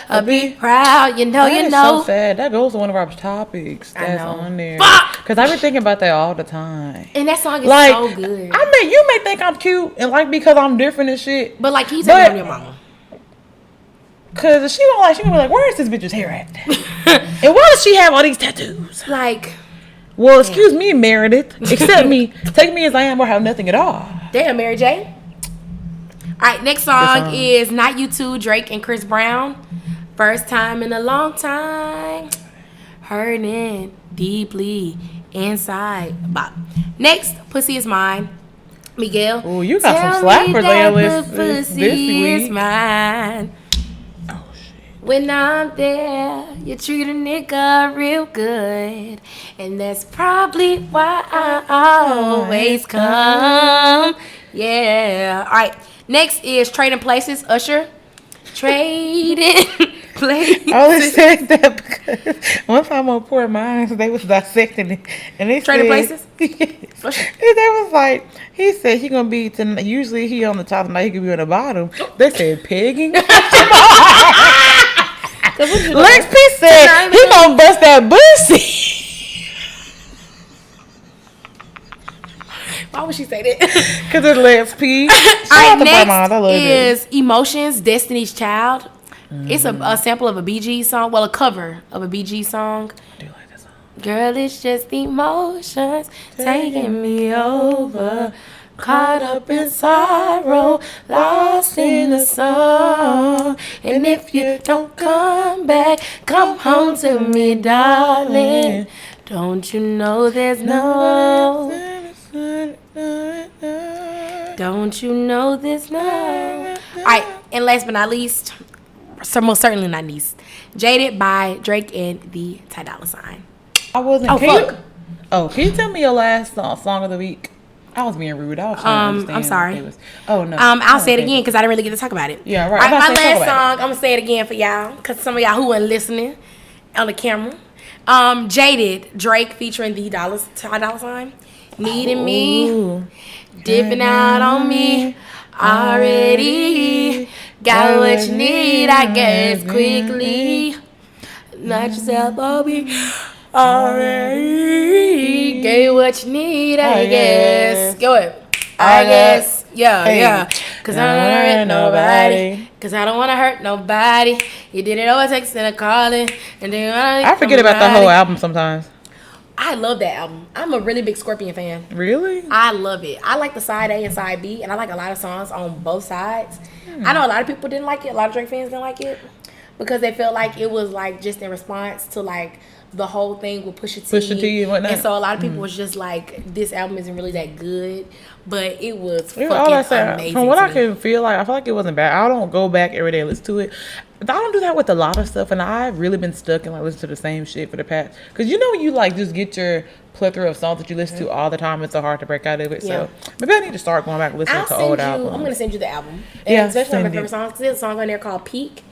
of, be proud. You know, That you is know. so sad. That goes to one of our topics I that's know. on there. Fuck! Because I've been thinking about that all the time. And that song is Like, so good. I mean, you may think I'm cute and like me because I'm different and shit. But like, he's But- on your mama. Because if she don't like, she gonna be like, where is this bitch's hair at? And why does she have all these tattoos? Like, Well, excuse me, Meredith. Accept me. Take me as I am or have nothing at all. damn, Mary J. All right, next song song. is Not You Too, Drake and Chris Brown. First time in a long time. Hurting deeply inside. Bop. Next, Pussy Is Mine. Miguel. Ooh, you got some Tell slappers me on your that list the this pussy is week. mine. Oh, shit. When I'm there, you treat a nigga real good. And that's probably why I always come. Yeah. All right. Next is Trading Places, Usher. Trading Places. I only said that because one time on Poor Minds, they was dissecting it. And they Trading said, Places? Yes. And they was like, he said he gonna be, tonight. Usually he on the top tonight, he could be on the bottom. They said pegging. Lex P said he gonna bust that pussy. Why would she say that? Because it's Let's P. All right, next is Emotions, Destiny's Child. It's a sample of a BG song. Well, a cover of a BG song. I do like that song. Girl, it's just emotions taking me over. Caught up in sorrow, lost in the song. And if you don't come back, come home to me, darling. Don't you know there's no... Don't you know there's no... All right, and last but not least, so most certainly not least, Jaded by Drake and the Ty Dolla $ign. I wasn't... Oh, fuck. Can you tell me your last song of the week? I was being rude. I was trying to understand. I'm sorry. I'll say it again because I didn't really get to talk about it. Yeah, right. My last song, I'm going to say it again for y'all because some of y'all who weren't listening on the camera. Jaded, Drake featuring the Ty Dolla $ign. Needing me, dipping out on me. Already got what you need, I guess, quickly. Not yourself, Bobby. Already get what you need, I guess. Go ahead. I guess. Yeah. Cause I don't wanna hurt nobody. Cause I don't wanna hurt nobody. You did it over text and a calling. And then I forget about the whole album sometimes. I love that album. I'm a really big Scorpion fan. Really? I love it. I like the side A and side B, and I like a lot of songs on both sides. I know a lot of people didn't like it. A lot of Drake fans didn't like it because they felt like it was like just in response to like the whole thing with Pusha T and whatnot. And so a lot of people was just like, this album isn't really that good, but it was fucking amazing. From what I can feel like, I feel like it wasn't bad. I don't go back every day and listen to it. I don't do that with a lot of stuff, and I've really been stuck and like listen to the same shit for the past. Because you know when you like just get your plethora of songs that you listen to all the time, it's so hard to break out of it. So maybe I need to start going back and listening to old albums. I'm gonna send you the album, and especially one of my favorite songs. There's a song on there called Peak,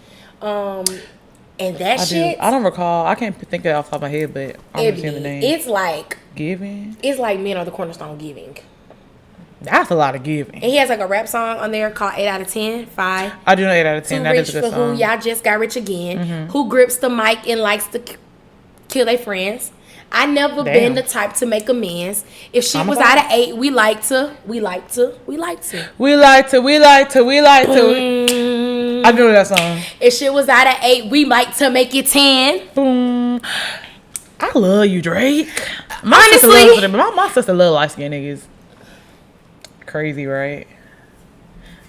and that shit. I don't recall. I can't think of it off the top of my head, but I'm seeing the name. It's like Giving. It's like Men Are the Cornerstone Giving. That's a lot of giving. And he has like a rap song on there called 8 out of 10, 5. I do know 8 out of 10. Too that rich is a good for song. who, y'all just got rich again. Who grips the mic and likes to kill their friends. I never been the type to make amends. If she was out of 8, we like to. I do know that song. If she was out of 8, we like to make it 10. Boom. I love you, Drake. Honestly, my sister love light skinned niggas. Crazy, right?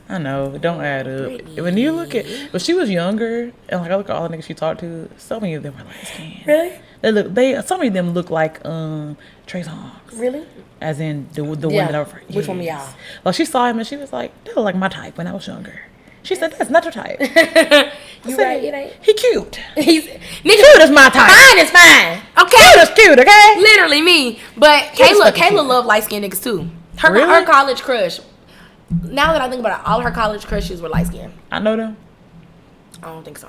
I know, it don't add up. When you look at, when she was younger, and like I look at all the niggas she talked to, so many of them were light skinned. Really? So many of them look like Trey Songz. Really? As in the one that I referred. Which one of y'all? Well, she saw him and she was like, "They look like my type when I was younger." She said, "That's not your type." You right? It ain't. He cute. He's cute is my type. Fine is fine. Okay. Cute is cute. Okay. Literally me. But Kayla love light skinned niggas too. Her college crush. Now that I think about it, all her college crushes were light skinned. I know them. I don't think so.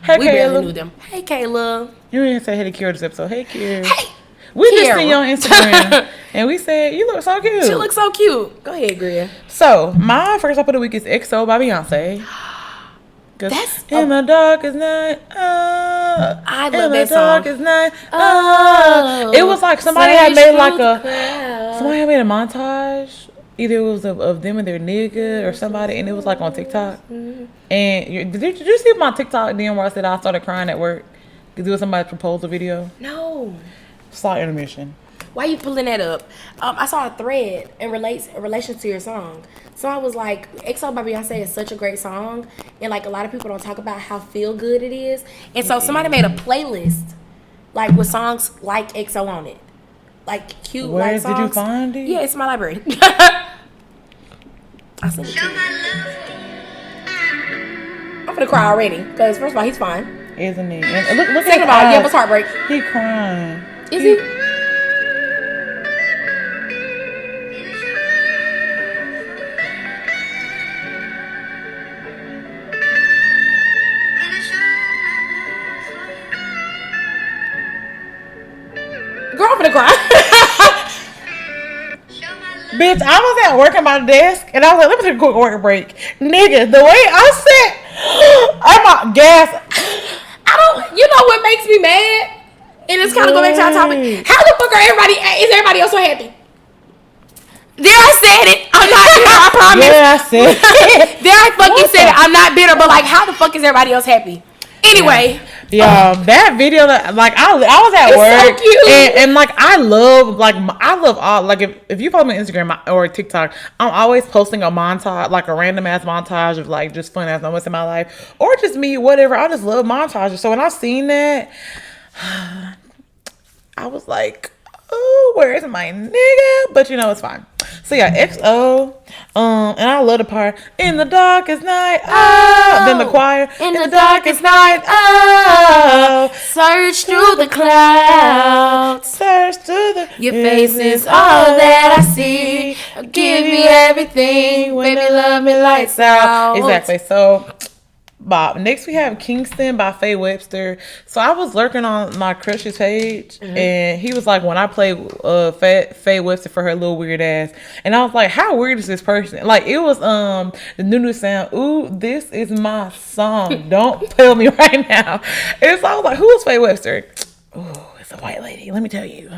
Hey, we barely knew them. Hey, Kayla. You didn't say hey to Kira this episode. Hey, Kira. Hey. We just seen you on Instagram, and we said you look so cute. She looks so cute. Go ahead, Greer. So my first up of the week is XO by Beyonce. That's in the darkest night. I love that song. Night. It was like somebody had made like a montage. Either it was of them and their nigga or somebody, and it was like on TikTok. And did you see my TikTok then where I said I started crying at work because it was somebody's proposal video? No. Slight intermission. Why you pulling that up? I saw a thread in relation to your song. So I was like, XO by Beyonce is such a great song, and like a lot of people don't talk about how feel good it is. And so somebody made a playlist like with songs like XO on it, like cute Where like songs. Did you find it? Yeah, it's in my library. I sent it to you. I'm gonna cry already because first of all he's fine, isn't he? And look second at of all, yeah, what's heartbreak? He crying. Is he? Girl, I'm gonna cry. Bitch, I was at work at my desk and I was like, let me take a quick work break. Nigga, the way I said, I'm out gas. You know what makes me mad? And it's kind of going back to our topic. How the fuck is everybody else so happy? There I said it. I'm not bitter, I promise. Yeah, I said it. There I fucking said it. I'm not bitter, but like, how the fuck is everybody else happy? Anyway. Yeah, that video that like I was at work so cute. And like I love all like if you follow me on Instagram or TikTok, I'm always posting a montage, like a random ass montage of like just fun ass moments in my life or just me, whatever. I just love montages. So when I seen that, I was like, oh, where's my nigga? But you know, it's fine. So yeah, XO, and I love the part in the darkest night. Oh, then the choir in the darkest night. Oh, search through the clouds. Search through the. Your face is all that I see. Give me everything, baby, love me lights out. Exactly. So. Bob. Next we have Kingston by Faye Webster. So I was lurking on my crush's page, and he was like, when I played Faye Webster for her little weird ass, and I was like, how weird is this person? Like it was the new sound. Ooh, this is my song. Don't tell me right now. And so I was like, who is Faye Webster? Ooh, it's a white lady. Let me tell you.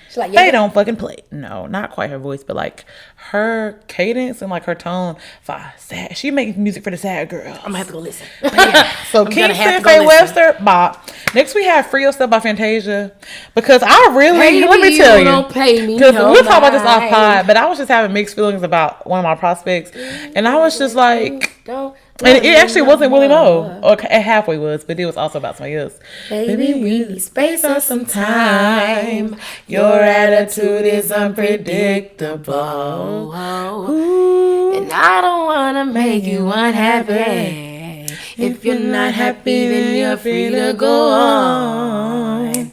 She's like, Faye don't fucking play. No, not quite her voice, but like her cadence and like her tone. Sad. She makes music for the sad girl. I'm gonna have to go listen. Yeah. So Kingston, Faye Webster, Bob. Next we have Free Yourself by Fantasia. Because I really, let me tell you. Don't pay me Because no we'll talk about this off mind. pod, but I was just having mixed feelings about one of my prospects. And I was just like, and it actually wasn't Willie Mo. Or it halfway was, but it was also about somebody else. Baby, we need space or some time. Your attitude is unpredictable. And I don't want to make you unhappy. If you're not happy, then you're free to go on.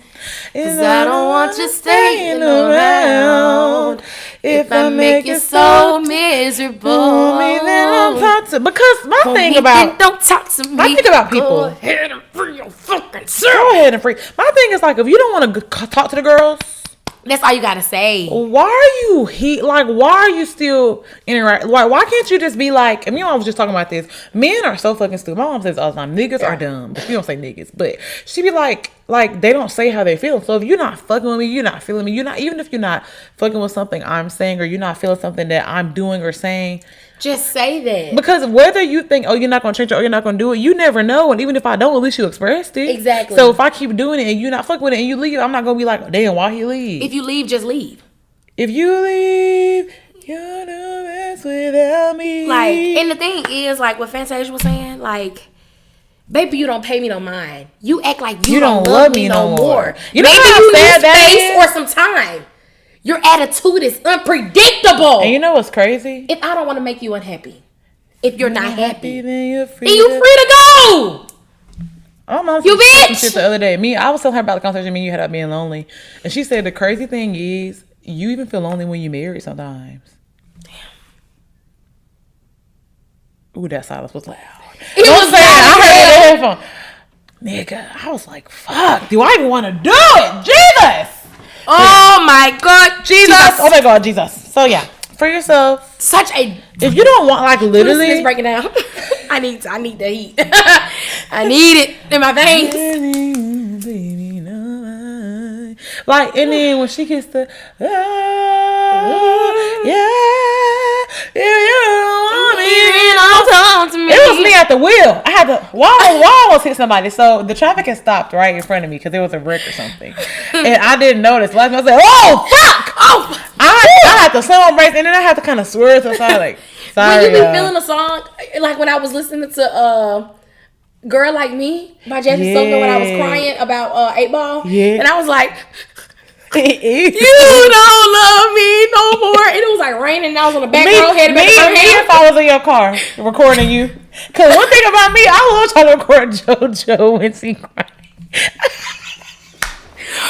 'Cause I don't want you staying around. If I make you so miserable, then I'm talking because my thing about don't talk to me. My thing about people. Go ahead and free your fucking self. Go ahead and free. My thing is like if you don't want to talk to the girls, that's all you gotta say. why are you why are you still interacting? Why can't you just be like? And me and mom was just talking about this. Men are so fucking stupid. My mom says all the time, niggas are dumb. But she don't say niggas. But she be like they don't say how they feel. So if you're not fucking with me, you're not feeling me. You're not even if you're not fucking with something I'm saying or you're not feeling something that I'm doing or saying. Just say that. Because whether you think, oh, you're not going to change it or you're not going to do it, you never know. And even if I don't, at least you expressed it. Exactly. So if I keep doing it and you're not fucking with it and you leave, I'm not going to be like, damn, why he leave? If you leave, just leave. If you leave, you're the best without me. Like, and the thing is, like what Fantasia was saying, like, baby, you don't pay me no mind. You act like you don't love me no more. You know maybe how you sad need that space is? or some time. Your attitude is unpredictable. And you know what's crazy? If I don't want to make you unhappy, if you're not happy, then you're free. then you free to go. Oh, mom, you bitch. Shit the other day. I was telling her about the conversation me and you had about being lonely, and she said the crazy thing is you even feel lonely when you married sometimes. Damn. Ooh, that silence was loud. It was loud. I heard it in the headphone. Nigga, I was like, fuck, do I even want to do it? Jesus. Oh my God, Jesus. Oh my God, Jesus. So yeah, for yourself. Such a. If you don't want like literally. Let's break it down. I need the heat. I need it in my veins. Like, and then when she gets the, it was me at the wheel. I had to, wall almost hit somebody. So the traffic had stopped right in front of me because there was a wreck or something. And I didn't notice. Like, I was like, oh, fuck! Oh! I had to slow my brakes and then I had to kind of swerve to the side, like, sorry. When you be feeling a song, like when I was listening to Girl Like Me by Jasmine Sullivan when I was crying about 8 Ball. Yeah. And I was like, you don't love me no more. And it was like raining and I was on the back row headed back to Birmingham. If I was in your car recording you. Because one thing about me, I love trying to record JoJo when she crying.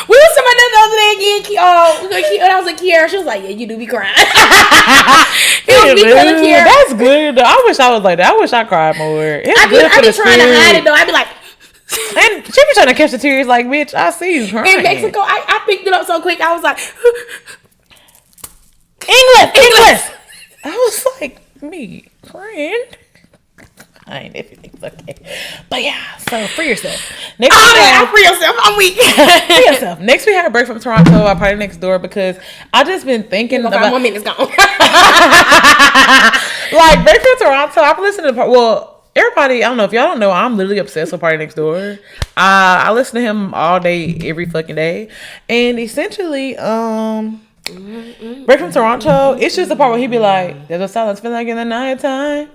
We was talking about that the other day again. When I was like, Kiara, she was like, yeah, you do be crying. It was me telling Kiara. That's good, though. I wish I was like that. I wish I cried more. It's good for the I be trying to hide it, though. I be like... And she be trying to catch the tears like, bitch, I see you crying. In Mexico, I picked it up so quick. I was like... English! I was like, me crying? I ain't everything's okay. But yeah, so free yourself. Free yourself. I'm weak. Free yourself. Next we have a break from Toronto, our party next door, because I just been thinking about 5 more minutes gone. like break from Toronto. I've listened to everybody, I don't know if y'all don't know, I'm literally obsessed with Party Next Door. I listen to him all day, every fucking day. And essentially, Break from Toronto, it's just the part where he be like, there's a silence feel like in the nighttime.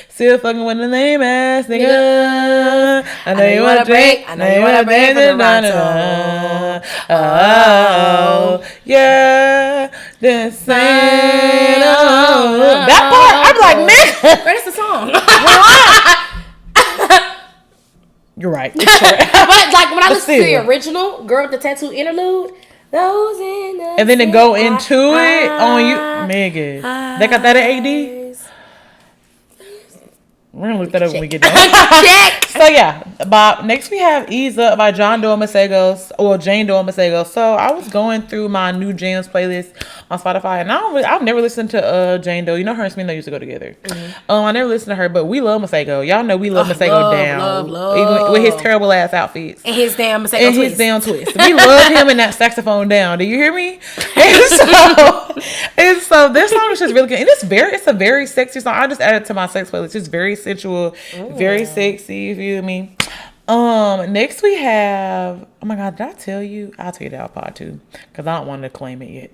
Still fucking with the lame ass nigga. I know you wanna break. I know you wanna break from Toronto. Oh, yeah. This ain't that part, I'm like, nigga. Where's the song? You're right. But like when I listen to the original Girl with the Tattoo interlude, those in the and then to go into it on you, Megan. They got that at AD. We're gonna look that up when we get done. Check. So yeah, Bob. Next we have Ease Up by Jane Doe Masegos. So I was going through my new jams playlist on Spotify, and I've never listened to Jane Doe. You know her and Smino used to go together. Mm-hmm. I never listened to her, but we love Masego. Y'all know we love Masego down. Love. Even with his terrible ass outfits and his damn Masego and twist. his damn twist. We love him and that saxophone down. Do you hear me? And so this song is just really good, and it's a very sexy song. I just added it to my sex playlist. It's very sensual, very sexy. You feel me? Next we have, oh my God, did I tell you? I'll tell you that on pod too, because I don't want to claim it yet.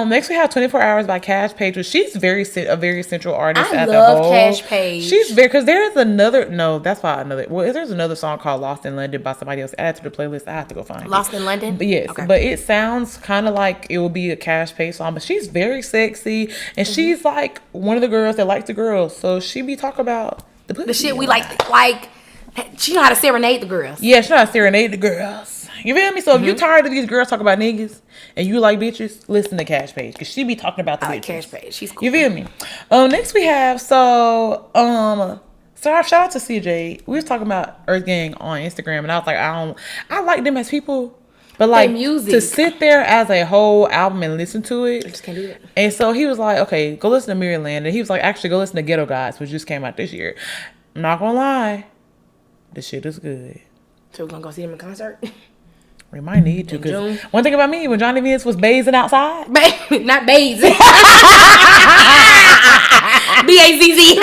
Next we have 24 Hours by Cash Page, which she's a very central artist. I love Cash Page. She's because there's another there's another song called Lost in London by somebody else. Add to the playlist. I have to go find it. Lost in London? But yes, okay. But it sounds kind of like it will be a Cash Page song, but she's very sexy, and she's like one of the girls that likes the girls, so she be talking about the shit we like. She know how to serenade the girls. Yeah, she know how to serenade the girls. You feel me? So if you tired of these girls talking about niggas and you like bitches, listen to Cash Page, because she be talking about the bitches. Cash Page. She's cool. You feel me? Next we have shout out to CJ. We was talking about Earth Gang on Instagram, and I was like, I like them as people, but like music, to sit there as a whole album and listen to it, I just can't do it. And so he was like, okay, go listen to Mirrorland, and he was like, actually go listen to Ghetto Gods, which just came out this year. I'm not gonna lie. The shit is good. So we're gonna go see him in concert? We might need to, because one thing about me, when Johnny Vince was bathing outside. Not bathing. B-A-Z-Z.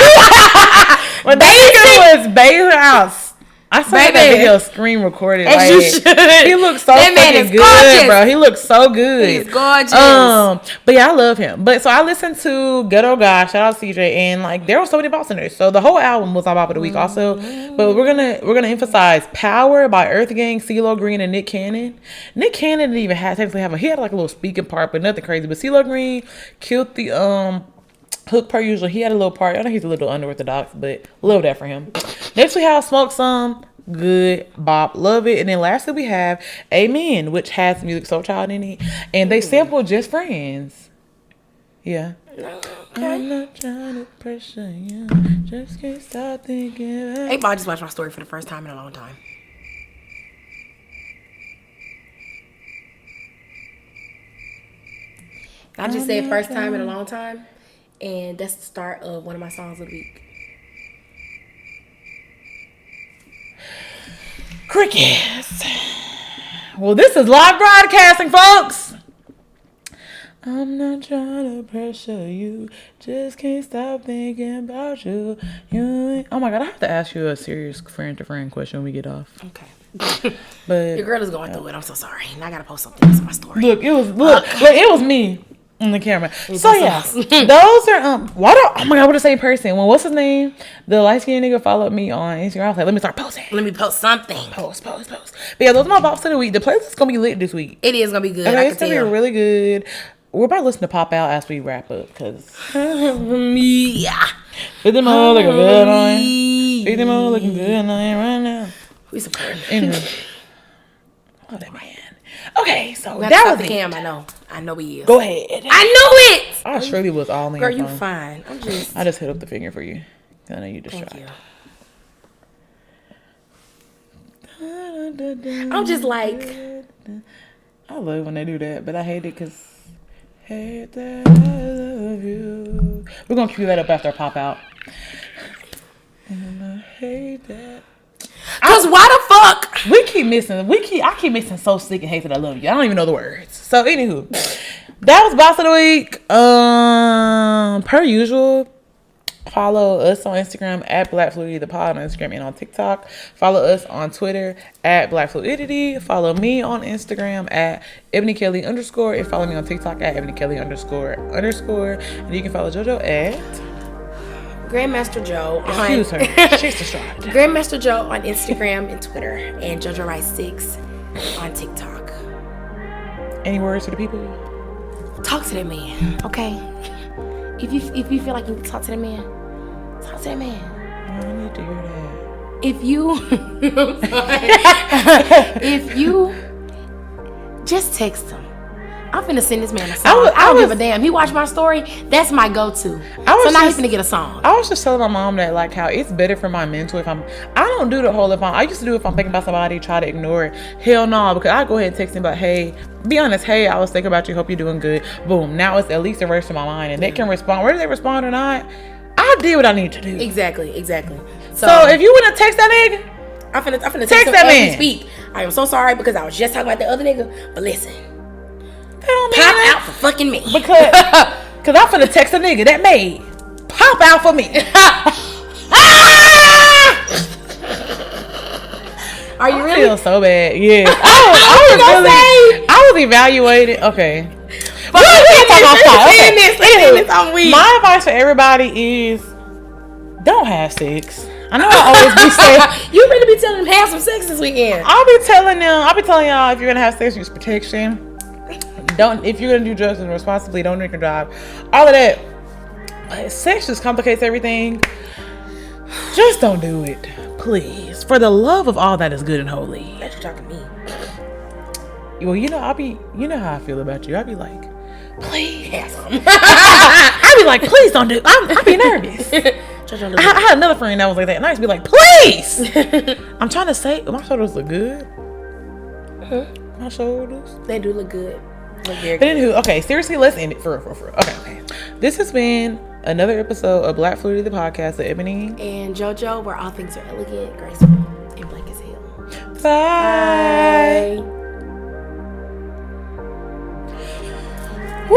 When that nigga was bathing outside. I saw that video screen recorded. As you should. He looks so fucking good, gorgeous. Bro. He looks so good. He's gorgeous. But yeah, I love him. But so I listened to Ghetto Guy, shout out CJ, and like there were so many bops in there. So the whole album was our bop of the week also. But we're gonna emphasize Power by Earth Gang, CeeLo Green, and Nick Cannon. Nick Cannon didn't even he had like a little speaking part, but nothing crazy. But CeeLo Green killed the hook per usual. He had a little part. I know he's a little unorthodox, but love that for him. Next we have Smoke Some, good bop, love it. And then lastly we have Amen, which has Music Soul Child in it, and they sampled Just Friends. Yeah. Okay. I'm not trying to pressure you, just can't stop thinking about. Hey, I just watched my story for the first time in a long time. I just said first time in a long time, and that's the start of one of my songs of the week. Crickets. Well, this is live broadcasting, folks. I'm not trying to pressure you, just can't stop thinking about you. Oh my God, I have to ask you a serious friend-to-friend question when we get off. Okay. But your girl is going through it. I'm so sorry. Now I gotta post something else in my story. Look, it was me on the camera. So yeah, those are oh my God, we're the same person. Well, what's his name? The light skinned nigga followed me on Instagram. I was like, let me start posting. Let me post something. Post. But yeah, those are my bops of the week. The playlist is gonna be lit this week. It is gonna be good. It's gonna be really good. We're about to listen to Pop Out as we wrap up, because yeah. Fit them all looking good on you. Fit them all looking good on you right now. We support. Anyway. Oh, that man. Okay, so that was the it. Cam, I know he is. Go ahead. I knew it. I surely was all in girl, your you phone. fine. I just hit up the finger for you. I know you just Thank tried. You. I'm just like, I love when they do that, but I hate it because hate that I love you. We're gonna cue that up after I pop out. Cause why the fuck? I keep missing so sick and hate that I love you. I don't even know the words. So anywho, that was Boss of the Week. Per usual, follow us on Instagram at Black Fluidity the Pod on Instagram and on TikTok. Follow us on Twitter at Black Fluidity. Follow me on Instagram at Ebony Kelly _ and follow me on TikTok at Ebony Kelly _ and you can follow JoJo at Grandmaster Joe. Excuse her. She's distraught. Grandmaster Joe on Instagram and Twitter, and JoJo Rice 6 on TikTok. Any words for the people? Talk to that man, okay? If you feel like you can talk to that man, talk to that man. I need to hear that. If you just text him. I'm finna send this man a song. I don't give a damn. He watched my story. That's my go-to. So now he's finna get a song. I was just telling my mom that like how it's better for my mental I don't do the whole I used to do if I'm thinking about somebody, try to ignore it. Hell no, because I go ahead and text him about, hey, be honest, hey, I was thinking about you, hope you're doing good. Boom. Now it's at least a verse in my mind and they can respond. Whether they respond or not, I did what I need to do. Exactly. So if you wanna text that nigga, I'm finna text that man. Speak. I am so sorry because I was just talking about the other nigga, but listen. Pop out for fucking me. Because I'm finna text a nigga that made pop out for me. Are you really? I feel so bad. Yeah. I was evaluating. Okay. My advice for everybody is don't have sex. I know I always be saying you really be telling them have some sex this weekend. I'll be telling y'all if you're gonna have sex, use protection. If you're gonna do drugs responsibly, don't drink and drive. All of that. But sex just complicates everything. Just don't do it, please. For the love of all that is good and holy. That's you talking to me. Well, you know how I feel about you. I'd be like, please. I'd be like, please don't do. I'd be nervous. I had another friend that was like that, and I'd be like, please. I'm trying to say, my shoulders look good. My shoulders. They do look good. But anywho, okay, seriously, let's end it for real. Okay. This has been another episode of Black Fluidity, the podcast of Ebony and JoJo, where all things are elegant, graceful, and black as hell. Bye. Woo!